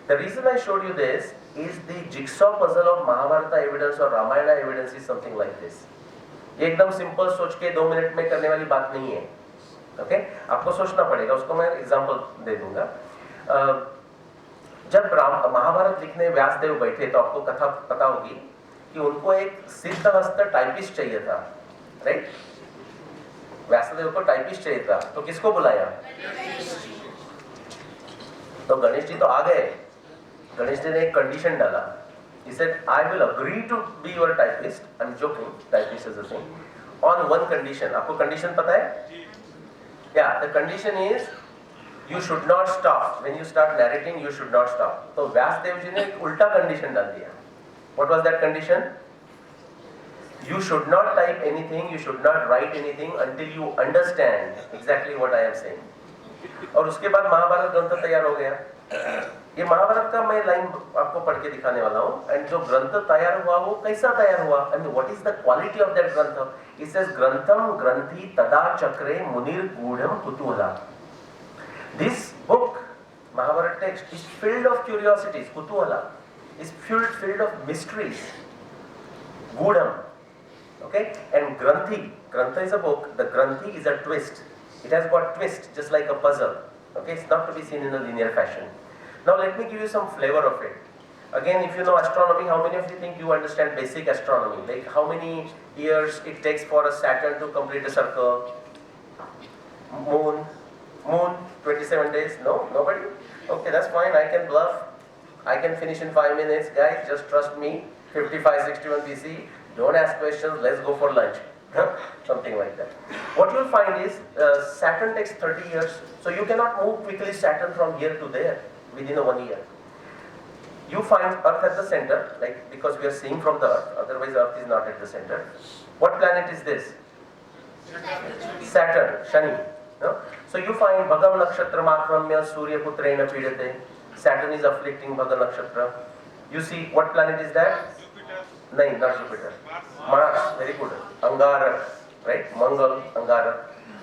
The reason I showed you this is the jigsaw puzzle of Mahabharata evidence or Ramayana evidence is something like this. एकदम simple सोच के 2 minute में करने वाली बात नहीं है. Okay, आपको सोचना पड़ेगा. उसको मैं एग्जांपल दे दूंगा. जब महाभारत लिखने व्यासदेव बैठे तो आपको कथा पता होगी कि उनको एक सिद्धहस्त टाइपिस्ट चाहिए था. राइट? व्यासदेव को टाइपिस्ट चाहिए था. तो किसको बुलाया? तो गणेश जी तो आ गए. गणेश जी ने एक कंडीशन डाला. He said, I will agree to be your typist. I'm joking. Typist is a thing. On one condition. आपको condition पता है? Yeah, the condition is you should not stop. When you start narrating, you should not stop. तो व्यासदेव जी ने एक उल्टा condition डाल दिया. What was that condition? You should not type anything, you should not write anything until you understand exactly what I am saying. और उसके बाद महाभारत ग्रंथ तैयार हो गया. ये महाभारत का मैं लाइन आपको पढ़ के दिखाने वाला हूँ. एंड जो ग्रंथ तैयार हुआ वो कैसा तैयार हुआ? And what is the quality of that grantha? It says ग्रंथम ग्रंथि तदा चक्रे मुनिर गूढ़म कुतूहला. This book Mahabharata text is filled of curiosities. कुतूहला is filled of mysteries. Gudam. Okay? And Granthi. Grantha is a book. The Granthi is a twist. It has got twist just like a puzzle. Okay? It's not to be seen in a linear fashion. Now let me give you some flavor of it. Again, if you know astronomy, how many of you think you understand basic astronomy? Like how many years it takes for a Saturn to complete a circle? Moon, 27 days? No? Nobody? Okay, that's fine. I can bluff. I can finish in 5 minutes. Guys, just trust me. 5561 BC. Don't ask questions. Let's go for lunch. Something like that. What you'll find is Saturn takes 30 years. So you cannot move quickly Saturn from here to there within a 1 year. You find Earth at the center, like because we are seeing from the Earth. Otherwise, Earth is not at the center. What planet is this? Saturn, Shani. No? So you find Bhagam Nakshatra Makramya Surya Putrena Pidate. Saturn is afflicting Bhaga Nakshatra. You see, what planet is that? Jupiter. No, not Jupiter. Mars, very good. Angarak, right? Mangal, Angarak.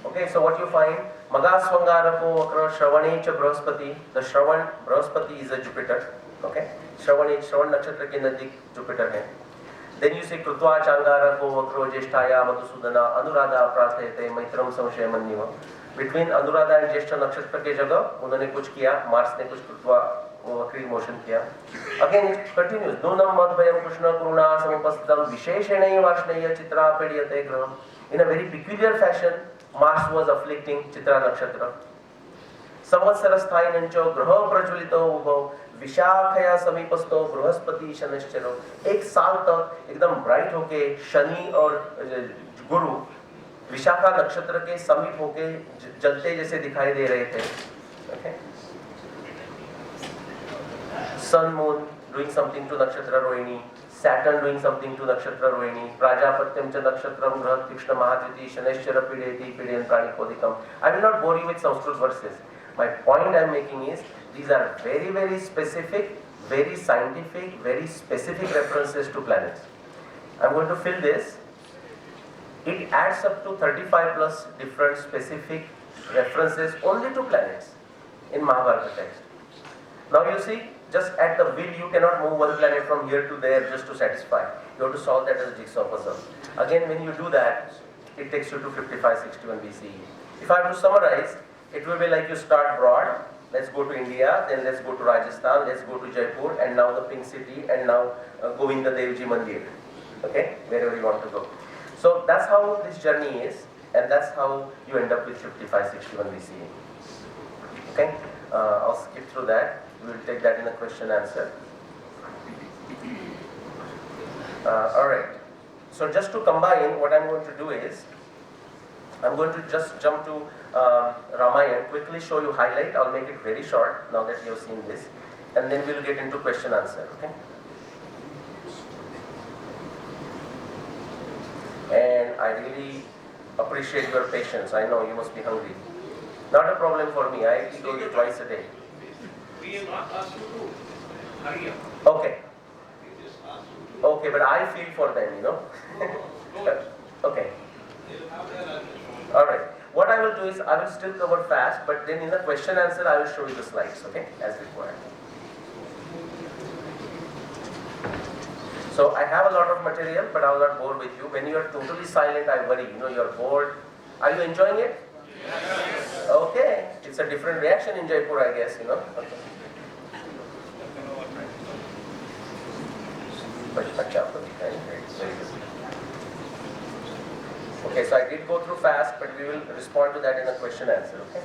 Okay, so what you find? Magaswangarako Vakra Shravane cha Brahaspati. The Shravan, Brahaspati is a Jupiter. Okay? Shravan Nakshatra ke nazik Jupiter hai. Then you say Krutva Changarako Vakro Jeshtaya Madhusudana Anuradha Prathayate Maitram Samshayamanniva. Between Anuradha and Jeshta Nakshatra के जगह उन्होंने कुछ किया, Mars ने कुछ कृत्वा वक्री motion किया. Again it continues. Nunam madbhayam Krishna Kuruna Samupasthitam Visheshenai Vashnaya Chitra Pediyate Graham. In a very peculiar fashion, Mars was afflicting Chitra Nakshatra. संवत्सरस्थायिनंच ग्रह प्रज्वलितो उभव विशाखया समीपस्थो बृहस्पति शनिश्चरो. एक साल तक एकदम ब्राइट होके शनि और गुरु विशाखा नक्षत्र के समीप होके जलते जैसे दिखाई दे रहे थे. Okay? Sun, Moon doing something to Nakshatra Rohini, Saturn doing something to Nakshatra Rohini, Prajapatyam cha Nakshatram Grah Krishna Mahajati Shaneshchara Pideti Pideyan Pranikodikam. I will not bore you with Sanskrit verses. My point I am making is these are very, very specific, very scientific, very specific references to planets. I am going to fill this. It adds up to 35 plus different specific references only to planets in Mahabharata text. Now you see, just at the will you cannot move one planet from here to there just to satisfy. You have to solve that as a jigsaw puzzle. Again, when you do that, it takes you to 5561 BCE. If I have to summarize, it will be like you start broad, let's go to India, then let's go to Rajasthan, let's go to Jaipur, and now the Pink City, and now Govinda Devji Mandir. Okay, wherever you want to go. So that's how this journey is, and that's how you end up with 5561 BCE. Okay, I'll skip through that. We will take that in a question answer. Alright, so just to combine, what I'm going to do is, I'm going to just jump to Ramayana, quickly show you highlight. I'll make it very short now that you have seen this, and then we'll get into question answer. Okay. And I really appreciate your patience. I know you must be hungry. Not a problem for me. I eat only twice a day. We have not asked you to hurry up. Okay. We just asked you to. Okay, but I feel for them, you know. No. Okay. They'll have their lunch. Alright. What I will do is I will still cover fast, but then in the question answer I will show you the slides, okay, as required. So I have a lot of material, but I will not bore with you. When you are totally silent, I worry. You know, you are bored. Are you enjoying it? Yes. Okay. It's a different reaction in Jaipur, I guess, you know. Okay, so I did go through fast, but we will respond to that in a question answer. Okay.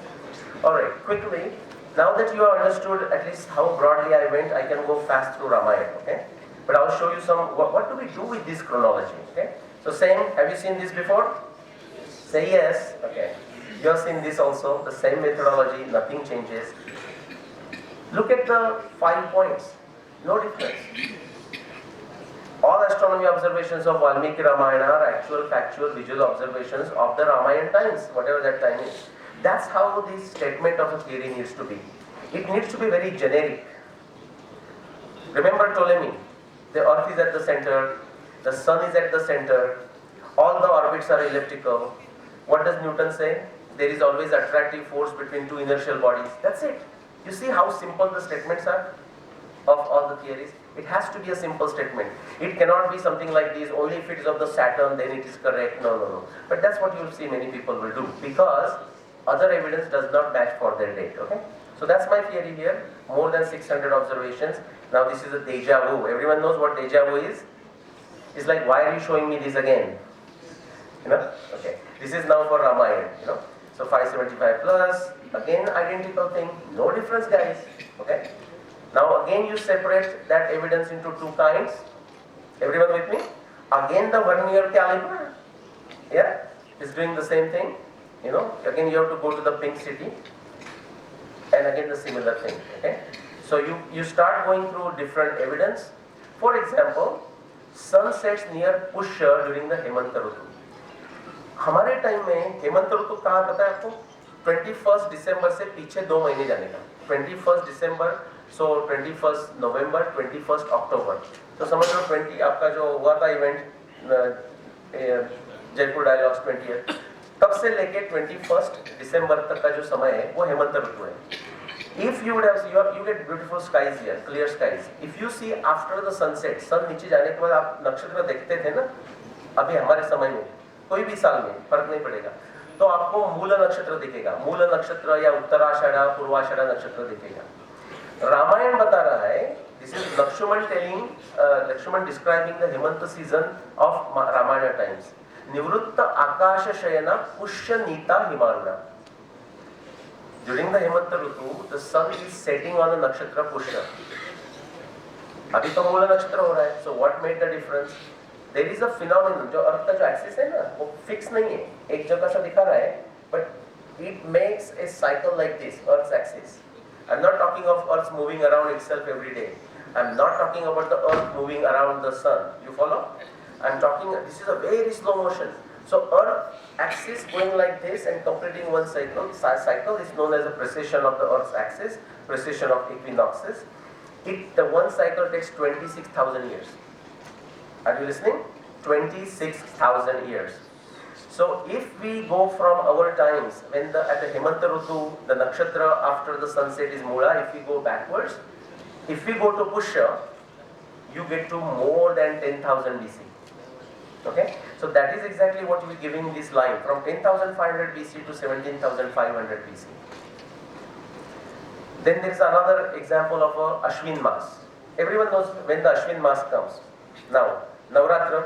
All right. Quickly, Now that you have understood at least how broadly I went, I can go fast through Ramayana, okay? But I'll show you some, what do we do with this chronology, okay? So same, have you seen this before? Say yes, okay. You have seen this also, the same methodology, nothing changes. Look at the 5 points, no difference. All astronomy observations of Valmiki Ramayana are actual, factual, visual observations of the Ramayana times, whatever that time is. That's how this statement of a theory needs to be. It needs to be very generic. Remember Ptolemy, the earth is at the center, the sun is at the center, all the orbits are elliptical. What does Newton say? There is always attractive force between two inertial bodies. That's it. You see how simple the statements are of all the theories? It has to be a simple statement. It cannot be something like this, only if it is of the Saturn, then it is correct. No. But that's what you will see many people will do, because other evidence does not match for their date, okay? So that's my theory here, more than 600 observations. Now this is a deja vu. Everyone knows what deja vu is? It's like, why are you showing me this again? You know, okay. This is now for Ramayana, you know. So 575 plus, again identical thing, no difference guys, okay. Now again you separate that evidence into two kinds. Everyone with me? Again the vernier caliper, yeah, is doing the same thing. You know, again you have to go to the pink city, and again the similar thing, okay. So you start going through different evidence. For example, sun sets near Pushya during the Hemanta Rutu. हमारे time में हेमंत ऋतु कहाँ पता है आपको? 21 दिसंबर से पीछे 2 महीने जाने का. 21 दिसंबर, सो 21 नवंबर, 21 अक्टूबर. तो समझ लो 20 आपका जो हुआ था इवेंट जयपुर डायलॉग्स 20th, तब से लेके 21 दिसंबर तक का जो समय है वो हेमंत ऋतु है. If you would have, you get beautiful skies here, clear skies. If you see after the sunset, sun नीचे जाने के बाद आप नक्षत्र देखते थे ना, अभी हमारे समय में कोई भी साल में फर्क नहीं पड़ेगा, तो आपको मूल नक्षत्र दिखेगा. मूल नक्षत्र या उत्तराषाढ़ा, पूर्वाषाढ़ा नक्षत्र दिखेगा. रामायण बता रहा है, this is Lakshman telling, Lakshman describing the Hemanta season of Ramayana times. Nivritta Akasha Shayana Pushya Nita Himalaya. During the Hemanta Rutu, the sun is setting on the nakshatra Pushya. अभी तो मूल नक्षत्र हो रहा है. So what made the difference? There is a phenomenon, जो अर्थ का जो एक्सिस है ना, वो फिक्स नहीं है, एक जगह सा दिखा रहा है, but it makes a cycle like this, Earth's axis. I'm not talking of Earth moving around itself every day. I'm not talking about the Earth moving around the sun. You follow? I'm talking, this is a very slow motion. So Earth axis going like this and completing one cycle. Cycle is known as a precession of the Earth's axis, precession of equinoxes. The one cycle takes 26,000 years. Are you listening? 26,000 years. So if we go from our times, when at the Hemanta Rutu, the nakshatra after the sunset is Mula, if we go backwards, if we go to Pushya, you get to more than 10,000 BC. Okay? So that is exactly what we are giving this line, from 10,500 BC to 17,500 BC. Then there is another example of a Ashwin Mas. Everyone knows when the Ashwin Mas comes. Now, Navratra,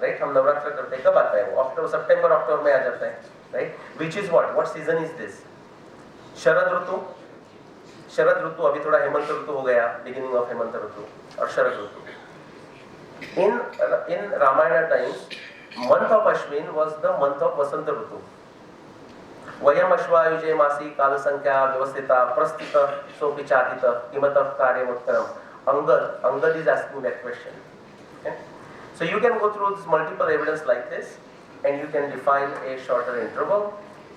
right, हम नवरात्र करते हैं, कब आता है वो? अक्टूबर, सितंबर अक्टूबर में आ जाता है, right. Which is what season is this? Sharad ritu. Sharad ritu अभी थोड़ा हेमंत ऋतु हो गया, बिगिनिंग ऑफ हेमंत ऋतु और Sharad ritu. In Ramayana times, month of Ashwin was the month of Vasant ritu. वयम अश्वायुजे मासी काल संख्या व्यवस्थिता प्रस्थित सोपिचातित किमतः कार्यमुत्तरम. Angad is asking that question. Okay? So you can go through this multiple evidence like this, and you can define a shorter interval,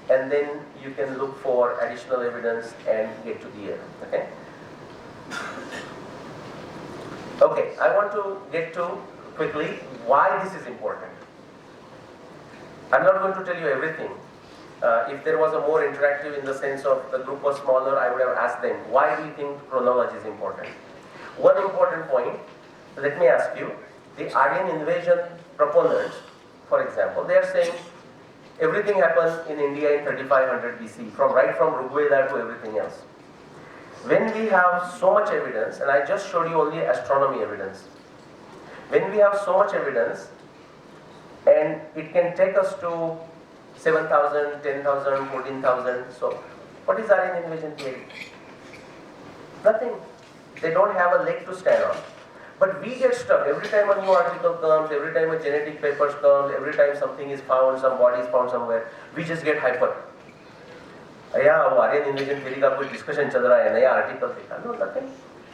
and then you can look for additional evidence and get to the end. Okay? Okay, I want to get to quickly why this is important. I'm not going to tell you everything. If there was a more interactive in the sense of the group was smaller, I would have asked them, why do you think chronology is important? One important point, let me ask you, the Aryan invasion proponents, for example, they are saying everything happened in India in 3500 BC, right from Rigveda to everything else. When we have so much evidence, and I just showed you only astronomy evidence, when we have so much evidence, and it can take us to 7,000, 10,000, 14,000, so what is Aryan invasion theory? Nothing. They don't have a leg to stand on. But we get stuck. Every time a new article comes, every time a genetic paper comes, every time something is found, some body is found somewhere, we just get hyper. Yeah, वो Aryan invasion theory का कोई discussion चल रहा है, नया article देखा. No, nothing.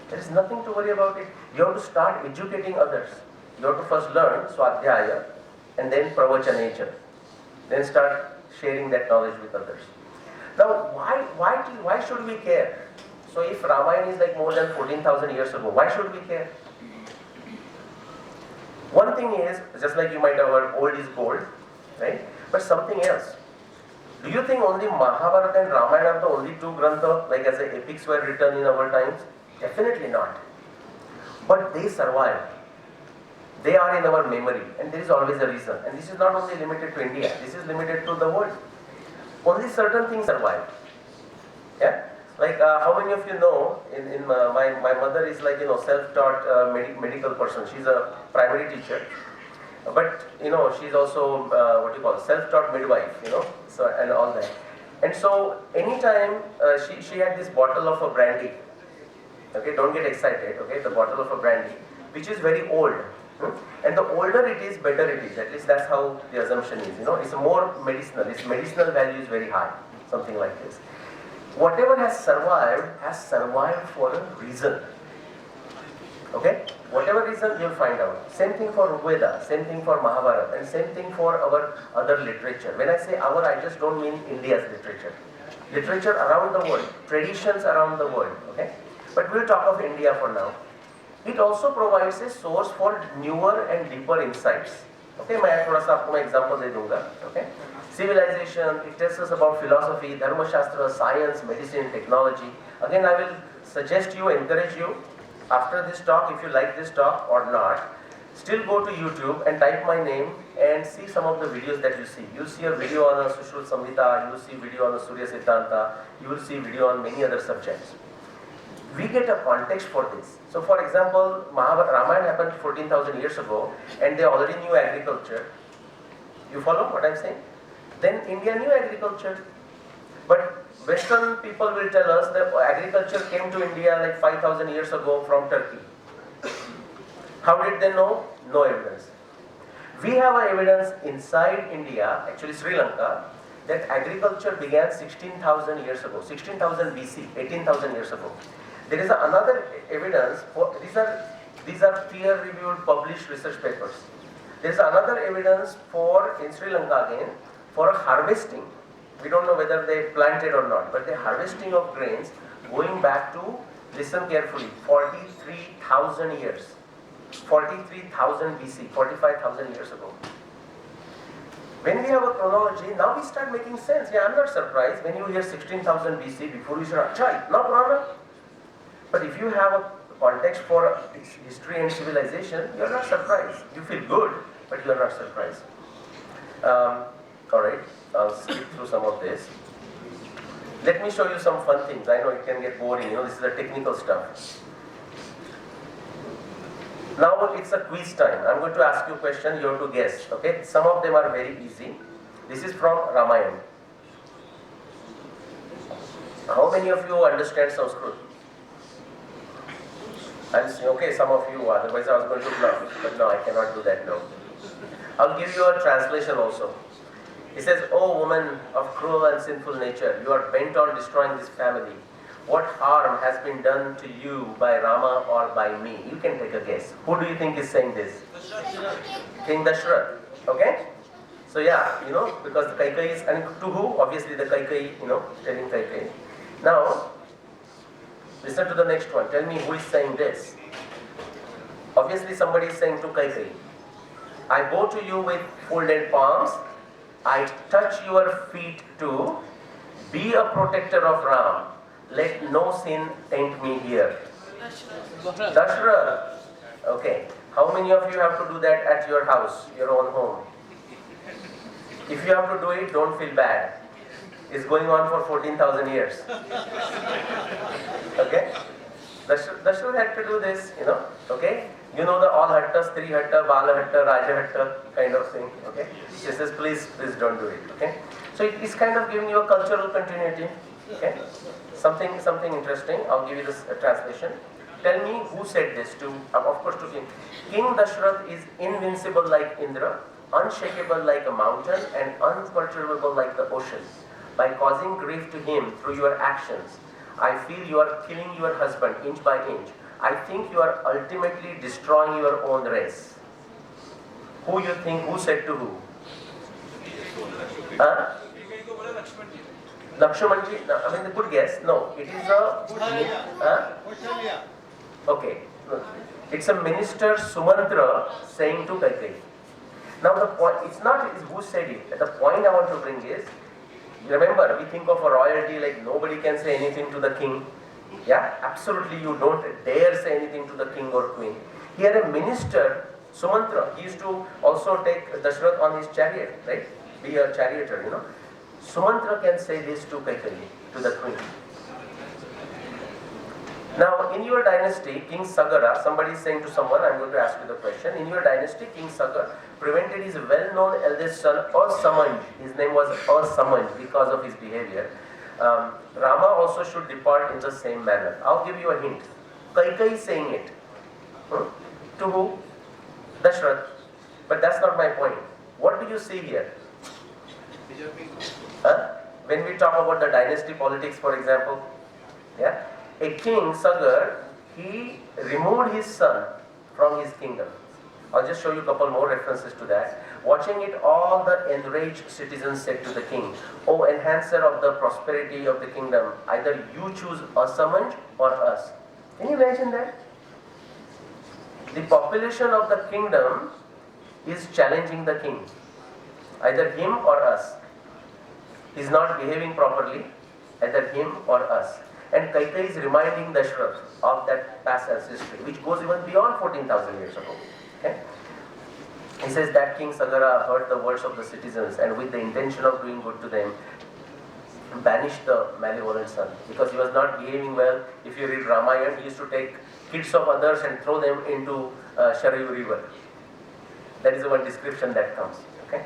There is nothing to worry about it. You have to start educating others. You have to first learn Swadhyaya and then Pravachanecham. Then start sharing that knowledge with others. Now, why should we care? So if Ramayana is like more than 14,000 years ago, why should we care? One thing is, just like you might have heard, old is gold, right? But something else. Do you think only Mahabharata and Ramayana are the only two grantha, like as the epics were written in our times? Definitely not. But they survive. They are in our memory, and there is always a reason. And this is not only limited to India, this is limited to the world. Only certain things survive. Yeah? Like how many of you know, my mother is like, self-taught medical person. She's a primary teacher. But, she's also, self-taught midwife, so, and all that. And so, anytime she had this bottle of a brandy, okay, don't get excited, okay, the bottle of a brandy, which is very old. And the older it is, better it is. At least that's how the assumption is, it's more medicinal. Its medicinal value is very high, something like this. Whatever has survived for a reason. Okay? Whatever reason, you'll find out. Same thing for Rigveda, same thing for Mahabharata, and same thing for our other literature. When I say our, I just don't mean India's literature. Literature around the world, traditions around the world. Okay? But we'll talk of India for now. It also provides a source for newer and deeper insights. Okay, मैं थोड़ा सा आपको मैं example दे दूँगा. Okay, civilization. It tells us about philosophy, dharma shastra, science, medicine, technology. Again, I will suggest you, encourage you, after this talk, if you like this talk or not, still go to YouTube and type my name and see some of the videos that you see. You see a video on a Sushruta Samhita, you will see video on a Surya Siddhanta, you will see video on many other subjects. We get a context for this. So for example, Ramayana happened 14,000 years ago and they already knew agriculture. You follow what I'm saying? Then India knew agriculture. But Western people will tell us that agriculture came to India like 5,000 years ago from Turkey. How did they know? No evidence. We have evidence inside India, actually Sri Lanka, that agriculture began 16,000 years ago, 16,000 BC, 18,000 years ago. There is another evidence, these are peer-reviewed published research papers. There is another evidence in Sri Lanka again, for harvesting. We don't know whether they planted or not, but the harvesting of grains going back to, listen carefully, 43,000 years. 43,000 BC, 45,000 years ago. When we have a chronology, now we start making sense. Yeah, I'm not surprised when you hear 16,000 BC, before you say, "Achha, no problem." But if you have a context for history and civilization, you are not surprised. You feel good, but you are not surprised. Alright, I'll skip through some of this. Let me show you some fun things. I know it can get boring, this is the technical stuff. Now it's a quiz time. I'm going to ask you a question, you have to guess. Okay? Some of them are very easy. This is from Ramayana. How many of you understand Sanskrit? I'm saying, okay, some of you, otherwise I was going to bluff, but no, I cannot do that now. I'll give you a translation also. It says, "O woman of cruel and sinful nature, you are bent on destroying this family. What harm has been done to you by Rama or by me?" You can take a guess. Who do you think is saying this? King Dashrath. Okay? So yeah, because the Kaikai is, and to who? Obviously the Kaikai, telling Kaikai. Now, listen to the next one. Tell me who is saying this. Obviously somebody is saying to Kaikai, "I go to you with folded palms. I touch your feet too. Be a protector of Ram. Let no sin taint me here." Dashrath. Okay. How many of you have to do that at your house, your own home? If you have to do it, don't feel bad. It's going on for 14,000 years. Okay? Dashrath had to do this, okay? The all hattas, three hatta, bala hatta, raja hatta kind of thing, okay? She says, please don't do it, okay? So it is kind of giving you a cultural continuity. Okay, something interesting. I'll give you this translation. Tell me who said this to, of course, to King. King Dashrath is invincible like Indra, unshakable like a mountain, and unperturbable like the ocean. By causing grief to him through your actions, I feel you are killing your husband inch by inch. I think you are ultimately destroying your own race. Who you think, who said to who? Huh? Lakshmanji, no, I mean, a good guess. No, it is a... Huh? Okay. It's a minister Sumantra saying to Kaikeyi. Now the point, it's not who said it. The point I want to bring is, remember, we think of a royalty like nobody can say anything to the king. Yeah, absolutely, you don't dare say anything to the king or queen. Here a minister, Sumantra, he used to also take Dashrath on his chariot, right? Be a charioteer, you know. Sumantra can say this to Kaikeyi, to the queen. Now, in your dynasty, King Sagara, somebody is saying to someone, I'm going to ask you the question. In your dynasty, King Sagara prevented his well-known eldest son, Asamanj. His name was Asamanj because of his behavior. Rama also should depart in the same manner. I'll give you a hint. Kaikeyi is saying it. To who? Dashrath. But that's not my point. What do you see here? When we talk about the dynasty politics, for example, yeah, a king, Sagar, he removed his son from his kingdom. I'll just show you a couple more references to that. Watching it, all the enraged citizens said to the king, "O enhancer of the prosperity of the kingdom, either you choose Asamanj or us." Can you imagine that? The population of the kingdom is challenging the king. Either him or us. He's not behaving properly, either him or us. And Kaikeyi is reminding Dashrath of that past ancestry, which goes even beyond 14,000 years ago. Okay? He says that King Sagara heard the words of the citizens and with the intention of doing good to them, banished the malevolent son because he was not behaving well. If you read Ramayana, he used to take kids of others and throw them into Sharayu river. That is the one description that comes. Okay?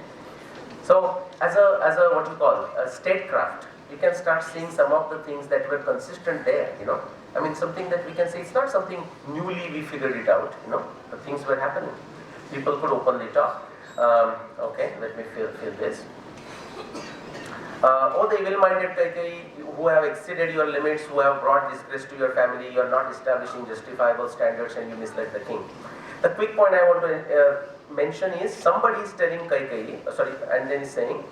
So, as a what you call a statecraft, you can start seeing some of the things that were consistent there. You know, I mean, something that we can say it's not something newly we figured it out. You know, the things were happening. People could openly talk. Okay, let me feel this. Oh, the evil-minded Kaikeyi, who have exceeded your limits, who have brought disgrace to your family, you are not establishing justifiable standards and you misled the king. The quick point I want to mention is somebody is telling Kaikeyi, and then he's saying,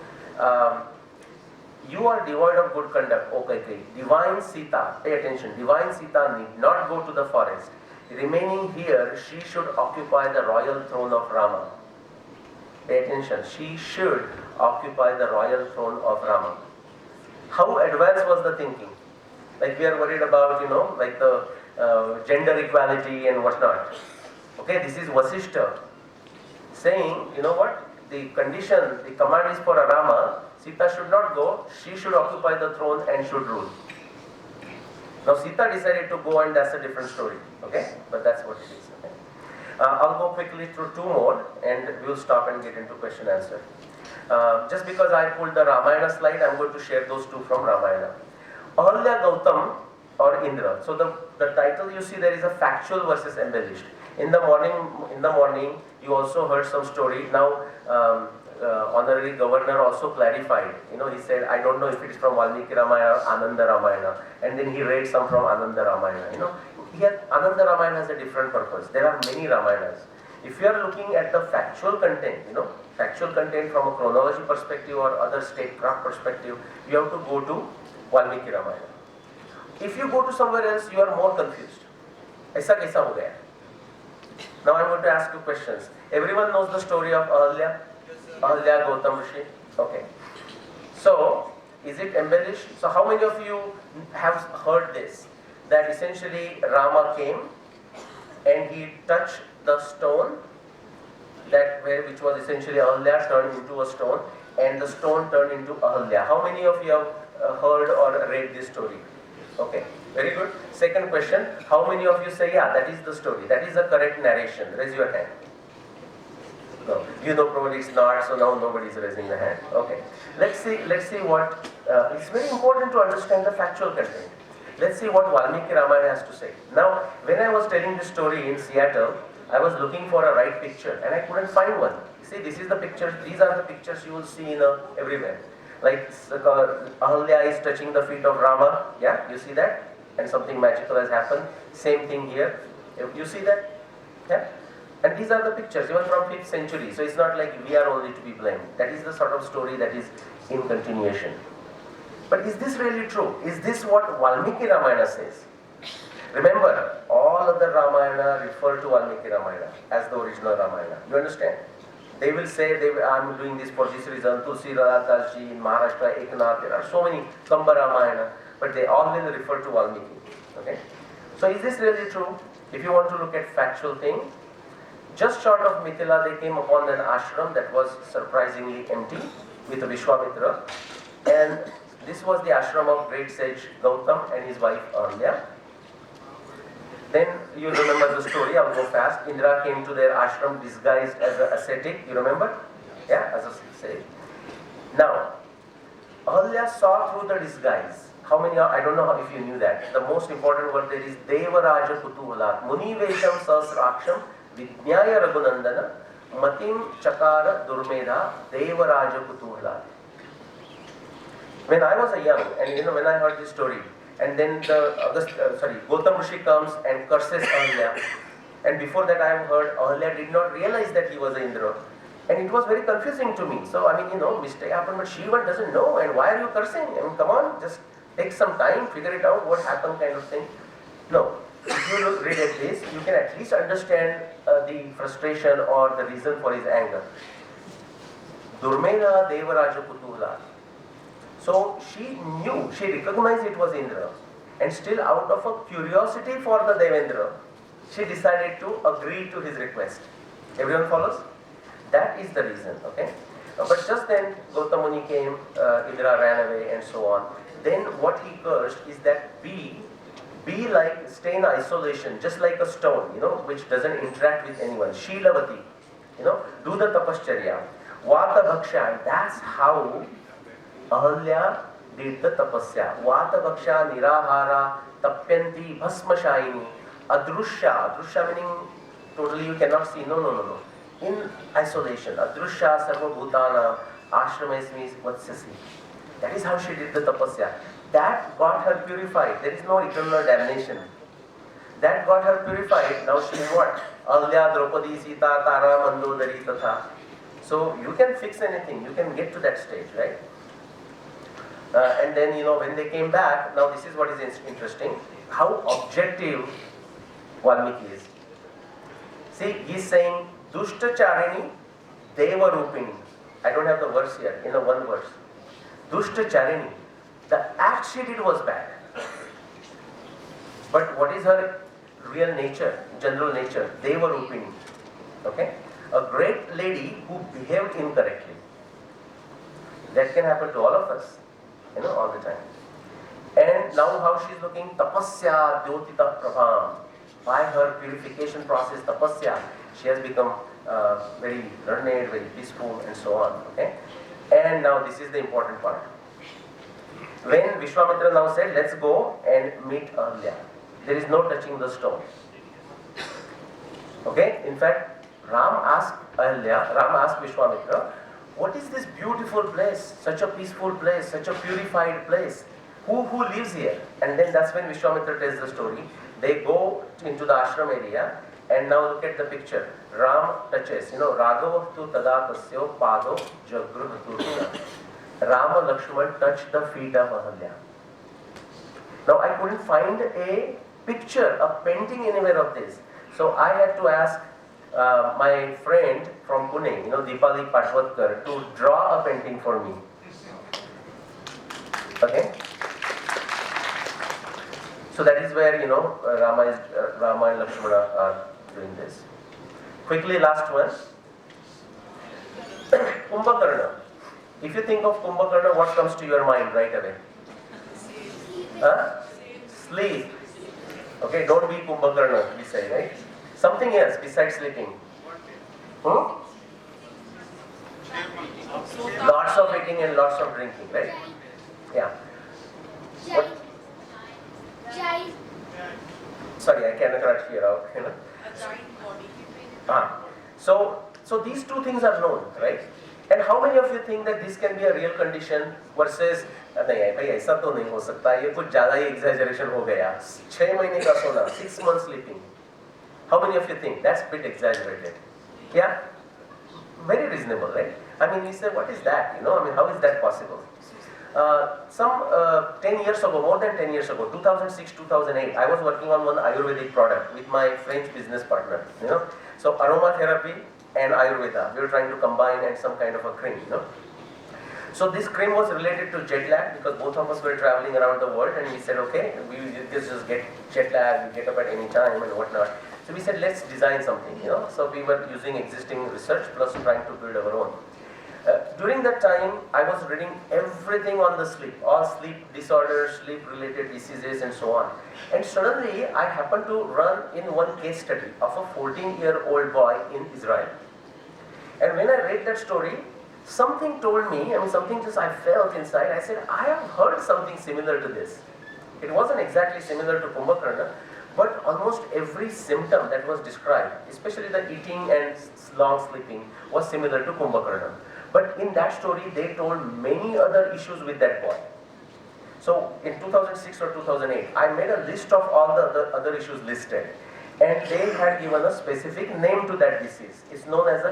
you are devoid of good conduct, O Kaikeyi. Divine Sita, pay attention, divine Sita need not go to the forest. Remaining here, she should occupy the royal throne of Rama. Pay attention, she should occupy the royal throne of Rama. How advanced was the thinking? Like we are worried about, you know, like the gender equality and whatnot. Okay, this is Vasishta saying, you know what, the condition, the command is for a Rama, Sita should not go, she should occupy the throne and should rule. Now Sita decided to go and that's a different story, okay, but that's what it is. Okay? I'll go quickly through two more and we'll stop and get into question answer. Just because I pulled the Ramayana slide, I'm going to share those two from Ramayana. Ahalya Gautam or Indra. So the title you see there is a factual versus embellished. In the morning, you also heard some story. Now, honorary governor also clarified. You know, he said, I don't know if it is from Valmiki Ramayana or Ananda Ramayana. And then he read some from Ananda Ramayana. You know, here Ananda Ramayana has a different purpose. There are many Ramayanas. If you are looking at the factual content, you know, factual content from a chronology perspective or other statecraft perspective, you have to go to Valmiki Ramayana. If you go to somewhere else, you are more confused. Aisa kaisa ho gaya? Now I am going to ask you questions. Everyone knows the story of Ahalya? Ahalya Gautam Rishi? Okay. So, is it embellished? So how many of you have heard this? That essentially Rama came and he touched the stone which was essentially Ahalya turned into a stone and the stone turned into Ahalya. How many of you have heard or read this story? Okay, very good. Second question, how many of you say, yeah, that is the story, that is the correct narration? Raise your hand. No, you know probably it's not, so now nobody is raising the hand. Okay. Let's see what, it's very important to understand the factual content. Let's see what Valmiki Ramayana has to say. Now, when I was telling this story in Seattle, I was looking for a right picture and I couldn't find one. You see, this is the picture, these are the pictures you will see everywhere. Like Ahalya is touching the feet of Rama, yeah, you see that? And something magical has happened. Same thing here. You see that? Yeah? And these are the pictures, even from 5th century. So it's not like we are only to be blamed. That is the sort of story that is in continuation. But is this really true? Is this what Valmiki Ramayana says? Remember, all other Ramayana refer to Valmiki Ramayana as the original Ramayana. You understand? They will say, I'm doing this for this reason. Tulsi Radhas ji in Maharashtra, Eknath, there are so many, Kamba Ramayana, but they all will refer to Valmiki. Okay? So is this really true? If you want to look at factual thing, just short of Mithila, they came upon an ashram that was surprisingly empty with Vishwamitra. And this was the ashram of great sage Gautam and his wife Aryan. Then you remember the story, I'll go fast. Indra came to their ashram disguised as an ascetic, you remember? Yeah, as a sage. Now, Ahalya saw through the disguise. How many are, I don't know if you knew that. The most important word there is Devaraja Kutuhalat. Muni Vesham Sasraksham Vidnyaya Raghunandana Matim Chakara Durmedha Devaraja Kutuhalat. When I was a young, and when I heard this story, and then Gautam Rishi comes and curses Ahalya. And before that I have heard Ahalya did not realize that he was an Indra. And it was very confusing to me. So, mistake happened, but she even doesn't know. And why are you cursing? Come on, just take some time, figure it out, what happened kind of thing. No. If you read at this, you can at least understand the frustration or the reason for his anger. Durmena Devaraja Kutuhala. So she knew, she recognized it was Indra. And still out of a curiosity for the Devendra, she decided to agree to his request. Everyone follows? That is the reason, okay? But just then Gautam Muni came, Indra ran away and so on. Then what he cursed is that be like, stay in isolation, just like a stone, which doesn't interact with anyone. Sheelavati, do the tapascharya. Vata bhaksha, that's how Ahalya did the tapasya. Vata bhaksha, nirahara, tapyanti, bhasmashayini, adrushya. Adrushya meaning totally you cannot see. No. In isolation. Adrushya sarva bhutana, ashramesmi vatsasi. That is how she did the tapasya. That got her purified. There is no eternal damnation. That got her purified. Now she is what? Ahalya, Draupadi, Sita, Tara, Mandodari, Tatha. So you can fix anything. You can get to that stage, right? And then, when they came back, now this is what is interesting. How objective Valmiki is. See, he is saying, Dushta Charini, Deva Rupini. I don't have the verse here, one verse. Dushta Charini. The act she did was bad. But what is her real nature, general nature? Deva Rupini. Okay? A great lady who behaved incorrectly. That can happen to all of us, all the time. And now how she is looking, tapasya dyotita prabham. By her purification process, tapasya, she has become very learned, very peaceful and so on. Okay? And now this is the important part. When Vishwamitra now said, let's go and meet Ahalya. There is no touching the stone. Okay? In fact, Ram asked Vishwamitra, what is this beautiful place, such a peaceful place, such a purified place? Who lives here? And then that's when Vishwamitra tells the story. They go into the ashram area and now look at the picture. Ram touches, Raghavatu tadatasyo pado jagruhatu. Rama Lakshman touched the feet of Ahalya. Now I couldn't find a picture, a painting anywhere of this. So I had to ask my friend from Pune, Deepali Patwatkar, to draw a painting for me. Okay? So that is where, Rama and Lakshmana are doing this. Quickly, last one. Kumbhakarna. If you think of Kumbhakarna, what comes to your mind right away? Sleep. Okay, don't be Kumbhakarna, we say, right? Something else besides sleeping. Lots of eating and lots of drinking, right? Yeah. What? Sorry, I cannot hear out. You know. So these two things are known, right? And how many of you think that this can be a real condition versus नहीं भाई ऐसा तो नहीं हो सकता, ये कुछ ज़्यादा ही exaggeration हो गया, 6 महीने का सोना, 6 months sleeping. How many of you think that's a bit exaggerated? Yeah, very reasonable, right? I mean, we say, what is that? You know, I mean, how is that possible? Some 10 years ago, more than 10 years ago, 2006, 2008, I was working on one Ayurvedic product with my French business partner. You know, so aromatherapy and Ayurveda, we were trying to combine and some kind of a cream. You know. So this cream was related to jet lag because both of us were traveling around the world, and we said, okay, we just get jet lag, we get up at any time and whatnot. So we said, let's design something, you know. So we were using existing research plus trying to build our own. During that time, I was reading everything on the sleep, all sleep disorders, sleep-related diseases, and so on. And suddenly, I happened to run in one case study of a 14-year-old boy in Israel. And when I read that story, something told me, I mean, something just I felt inside. I said, I have heard something similar to this. It wasn't exactly similar to Kumbhakarna, but almost every symptom that was described, especially the eating and long sleeping, was similar to Kumbhakarna. But in that story, they told many other issues with that boy. So in 2006 or 2008, I made a list of all the other issues listed. And they had given a specific name to that disease. It's known as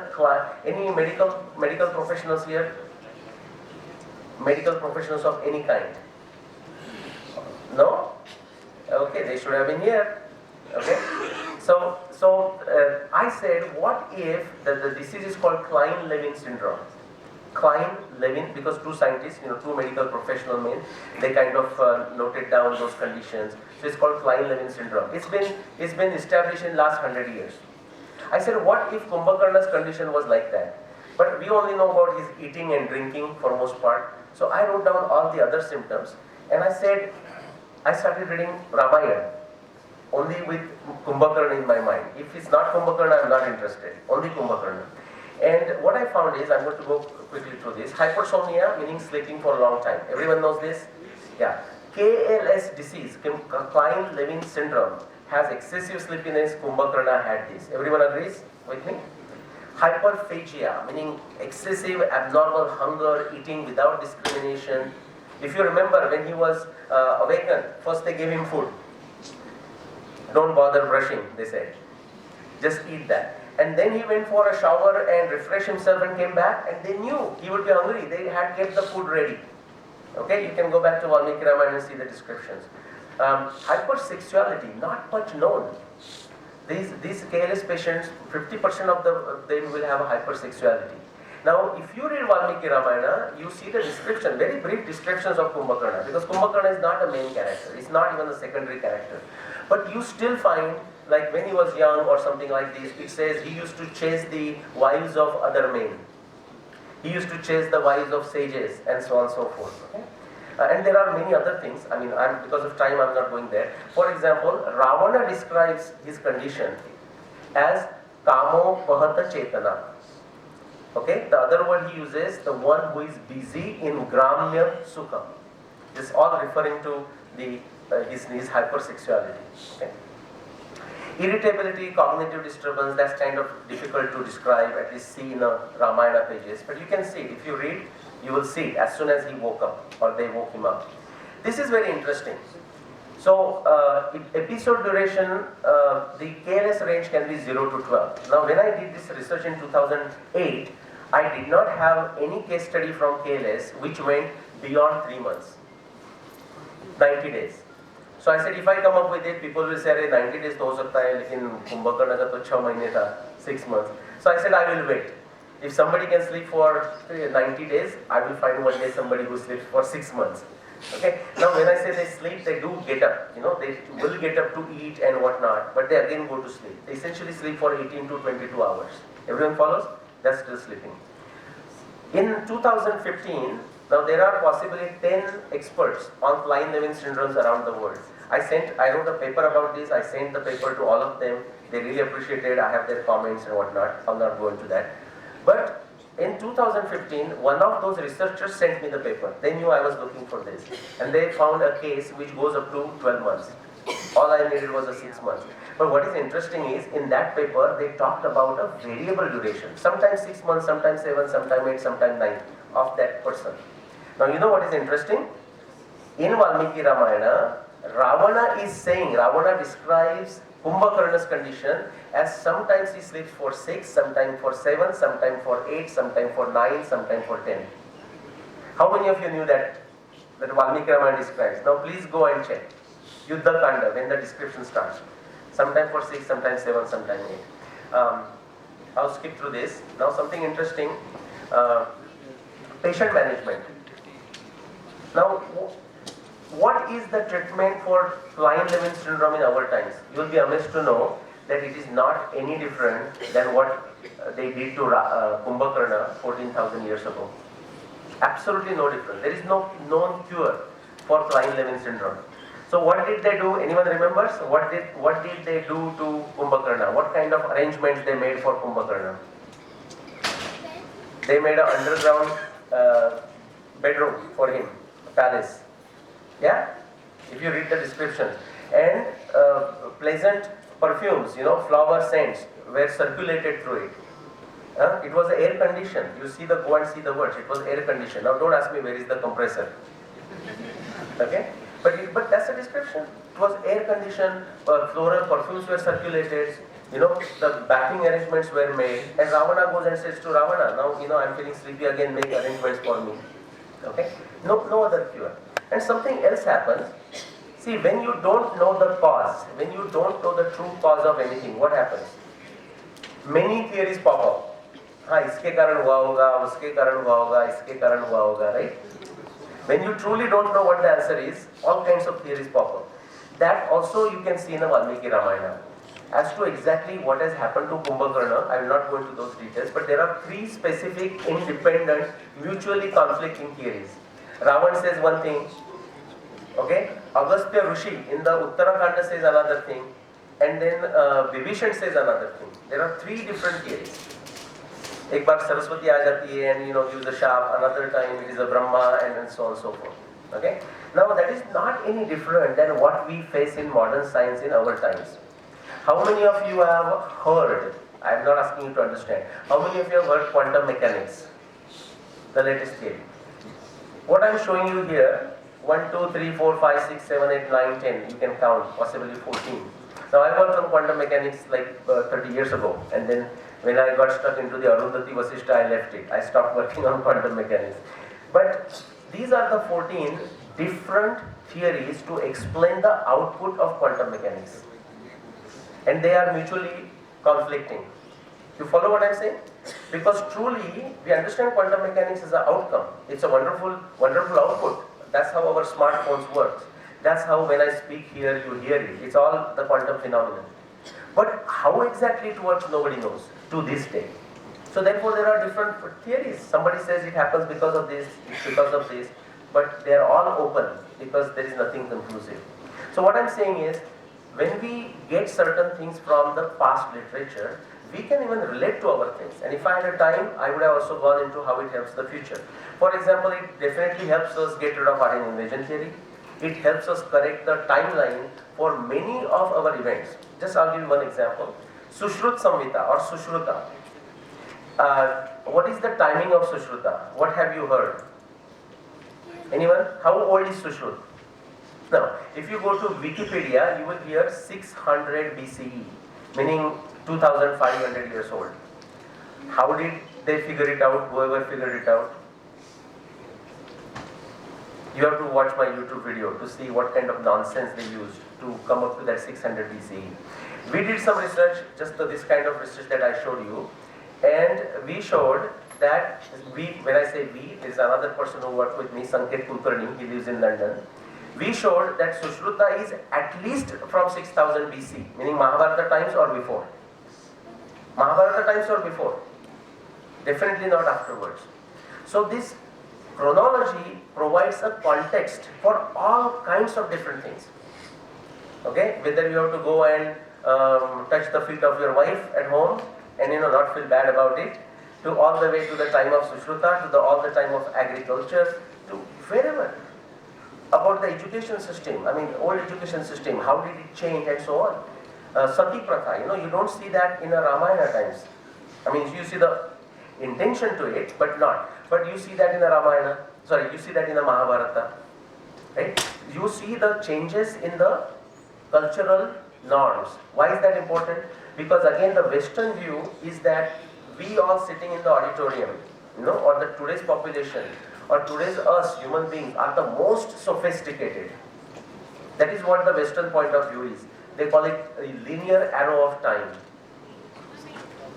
any medical professionals here? Medical professionals of any kind? No? Okay, they should have been here. Okay? So I said, what if the disease is called Kleine-Levin syndrome? Kleine-Levin, because two scientists, you know, two medical professional men, they kind of noted down those conditions. So it's called Kleine-Levin syndrome. It's been established in last 100 years. I said, what if Kumbhakarna's condition was like that? But we only know about his eating and drinking for most part. So I wrote down all the other symptoms, and I said, I started reading Ramayana, only with Kumbhakarna in my mind. If it's not Kumbhakarna, I'm not interested. Only Kumbhakarna. And what I found is, I'm going to go quickly through this. Hypersomnia, meaning sleeping for a long time. Everyone knows this? Yeah. KLS disease, Kleine-Levin syndrome, has excessive sleepiness. Kumbhakarna had this. Everyone agrees with me? Hyperphagia, meaning excessive abnormal hunger, eating without discrimination. If you remember, when he was awakened, first they gave him food. Don't bother brushing, they said. Just eat that. And then he went for a shower and refreshed himself and came back, and they knew he would be hungry. They had kept the food ready. Okay, you can go back to Valmiki Ramayana and see the descriptions. Hypersexuality, not much known. These KLS patients, 50% of them will have a hypersexuality. Now, if you read Valmiki Ramayana, you see the description, very brief descriptions of Kumbhakarna, because Kumbhakarna is not a main character. It's not even a secondary character. But you still find, like when he was young or something like this, it says he used to chase the wives of other men. He used to chase the wives of sages and so on and so forth. Okay? And there are many other things. I mean, because of time, I'm not going there. For example, Ravana describes his condition as kamo pahata chetana. Okay, the other word he uses, the one who is busy in gramya sukha. This all referring to his hypersexuality. Okay. Irritability, cognitive disturbance, that's kind of difficult to describe, at least see in the Ramayana pages. But you can see it. If you read, you will see it as soon as he woke up or they woke him up. This is very interesting. So, episode duration, the KLS range can be 0 to 12. Now, when I did this research in 2008, I did not have any case study from KLS which went beyond 3 months, 90 days. So I said, if I come up with it, people will say, 90 days to ho sakta hai, lekin Kumbhakarna ka to 6 mahine tha, 6 months. So I said, I will wait. If somebody can sleep for 90 days, I will find one day somebody who sleeps for 6 months. Okay. Now when I say they sleep, they do get up. You know, they will get up to eat and whatnot, but they again go to sleep. They essentially sleep for 18 to 22 hours. Everyone follows? That's still sleeping. In 2015, now there are possibly 10 experts on Kleine-Levin syndromes around the world. I wrote a paper about this. I sent the paper to all of them. They really appreciated. I have their comments and whatnot. I'll not go into that. But in 2015, one of those researchers sent me the paper. They knew I was looking for this. And they found a case which goes up to 12 months. All I needed was a 6 months. But what is interesting is, in that paper, they talked about a variable duration. Sometimes 6 months, sometimes 7, sometimes 8, sometimes 9 of that person. Now, you know what is interesting? In Valmiki Ramayana, Ravana is saying, Ravana describes Kumbhakarna's condition as sometimes he sleeps for 6, sometimes for 7, sometimes for 8, sometimes for 9, sometimes for 10. How many of you knew that Valmiki Ramayana describes? Now please go and check. Yuddha Kanda, when the description starts. Sometimes for 6, sometimes 7, sometimes 8. I'll skip through this. Now something interesting. Patient management. Now, what is the treatment for Kleine-Levin syndrome in our times? You will be amazed to know that it is not any different than what they did to Kumbhakarna 14,000 years ago. Absolutely no difference. There is no known cure for Kleine-Levin syndrome. So what did they do? Anyone remembers? What did they do to Kumbhakarna? What kind of arrangements they made for Kumbhakarna? They made an underground bedroom for him, a palace. Yeah? If you read the descriptions. And pleasant perfumes, flower scents were circulated through it. It was air conditioned. You go and see the words. It was air conditioned. Now don't ask me where is the compressor. Okay? But that's the description. It was air conditioned, floral perfumes were circulated, the bathing arrangements were made, and Ravana goes and says to Ravana, now I'm feeling sleepy again, make arrangements for me. Okay? No other cure. And something else happens. See, when you don't know the cause, when you don't know the true cause of anything, what happens? Many theories pop up. Iske karan hua hoga, uske karan hua hoga, iske karan hua hoga, right? When you truly don't know what the answer is, all kinds of theories pop up. That also you can see in the Valmiki Ramayana. As to exactly what has happened to Kumbhakarna, I will not go into those details, but there are 3 specific, independent, mutually conflicting theories. Ravan says one thing, okay? Agastya Rishi in the Uttarakanda says another thing, and then Vibhishan says another thing. There are 3 different theories. एक बार सरस्वती आ जाती है and gives a shap, another time it is a Brahma, and so on and so forth. Okay? Now that is not any different than what we face in modern science in our times. How many of you have heard, I am not asking you to understand, how many of you have heard quantum mechanics? The latest theory. What I am showing you here, 1, 2, 3, 4, 5, 6, 7, 8, 9, 10, you can count, possibly 14. Now I worked on quantum mechanics like 30 years ago, and then when I got stuck into the Arundhati Vasishta, I left it. I stopped working on quantum mechanics. But these are the 14 different theories to explain the output of quantum mechanics. And they are mutually conflicting. You follow what I am saying? Because truly, we understand quantum mechanics as an outcome. It's a wonderful, wonderful output. That's how our smartphones work. That's how when I speak here, you hear it. It's all the quantum phenomenon. But how exactly it works, nobody knows to this day. So therefore, there are different theories. Somebody says it happens because of this, it's because of this, but they are all open because there is nothing conclusive. So what I'm saying is, when we get certain things from the past literature, we can even relate to our things. And if I had a time, I would have also gone into how it helps the future. For example, it definitely helps us get rid of Aryan invasion theory. It helps us correct the timeline for many of our events. Just I'll give you one example. Sushrut Samhita or Sushruta. What is the timing of Sushruta? What have you heard? Anyone? How old is Sushrut? Now, if you go to Wikipedia, you will hear 600 BCE, meaning 2500 years old. How did they figure it out? Whoever figured it out? You have to watch my YouTube video to see what kind of nonsense they used to come up to that 600 BCE. We did some research, just this kind of research that I showed you, and we showed that when I say we, there is another person who worked with me, Sanket Kulkarni, he lives in London. We showed that Sushruta is at least from 6000 BC, meaning Mahabharata times or before. Mahabharata times or before. Definitely not afterwards. So this chronology provides a context for all kinds of different things. Okay, whether you have to go and touch the feet of your wife at home and not feel bad about it, to all the way to the time of Sushruta, to all the time of agriculture, to wherever. About the education system, I mean, old education system, how did it change and so on. Sati Pratha, you don't see that in a Ramayana times. I mean, you see the intention to it, but not. But you see that in the Ramayana, you see that in the Mahabharata, right? You see the changes in the cultural norms. Why is that important? Because again, the Western view is that we all sitting in the auditorium, or the today's population, or today's us, human beings, are the most sophisticated. That is what the Western point of view is. They call it a linear arrow of time.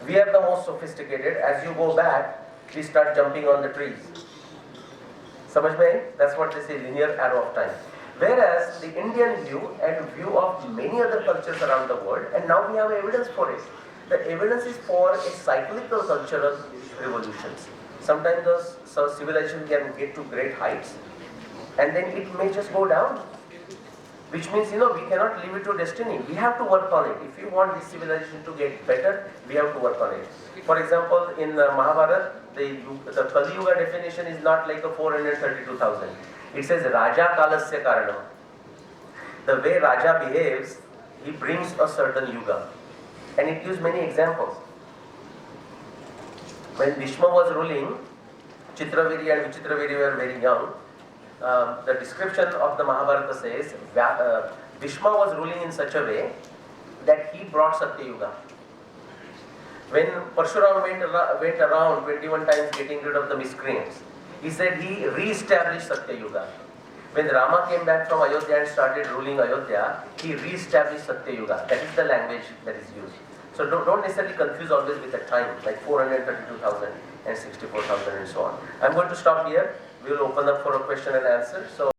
We are the most sophisticated. As you go back, we start jumping on the trees. Samajh mein? That's what they say, linear arrow of time. Whereas the Indian view and view of many other cultures around the world, and now we have evidence for it. The evidence is for a cyclical cultural revolutions. Sometimes the civilization can get to great heights, and then it may just go down. Which means, we cannot leave it to destiny. We have to work on it. If you want this civilization to get better, we have to work on it. For example, in Mahabharata, the Kali Yuga definition is not like a 432,000. It says Raja Kalasya Karanam. The way Raja behaves, he brings a certain Yuga. And it gives many examples. When Bhishma was ruling, Chitraviri and Vichitraviri were very young. The description of the Mahabharata says Bhishma was ruling in such a way that he brought Satya Yuga. When Parshuram went around 21 times getting rid of the miscreants, he said he re-established Satya Yuga. When Rama came back from Ayodhya and started ruling Ayodhya, he re-established Satya Yuga. That is the language that is used. So don't necessarily confuse always with the time, like 432,000 and 64,000 and so on. I'm going to stop here. We will open up for a question and answer. So.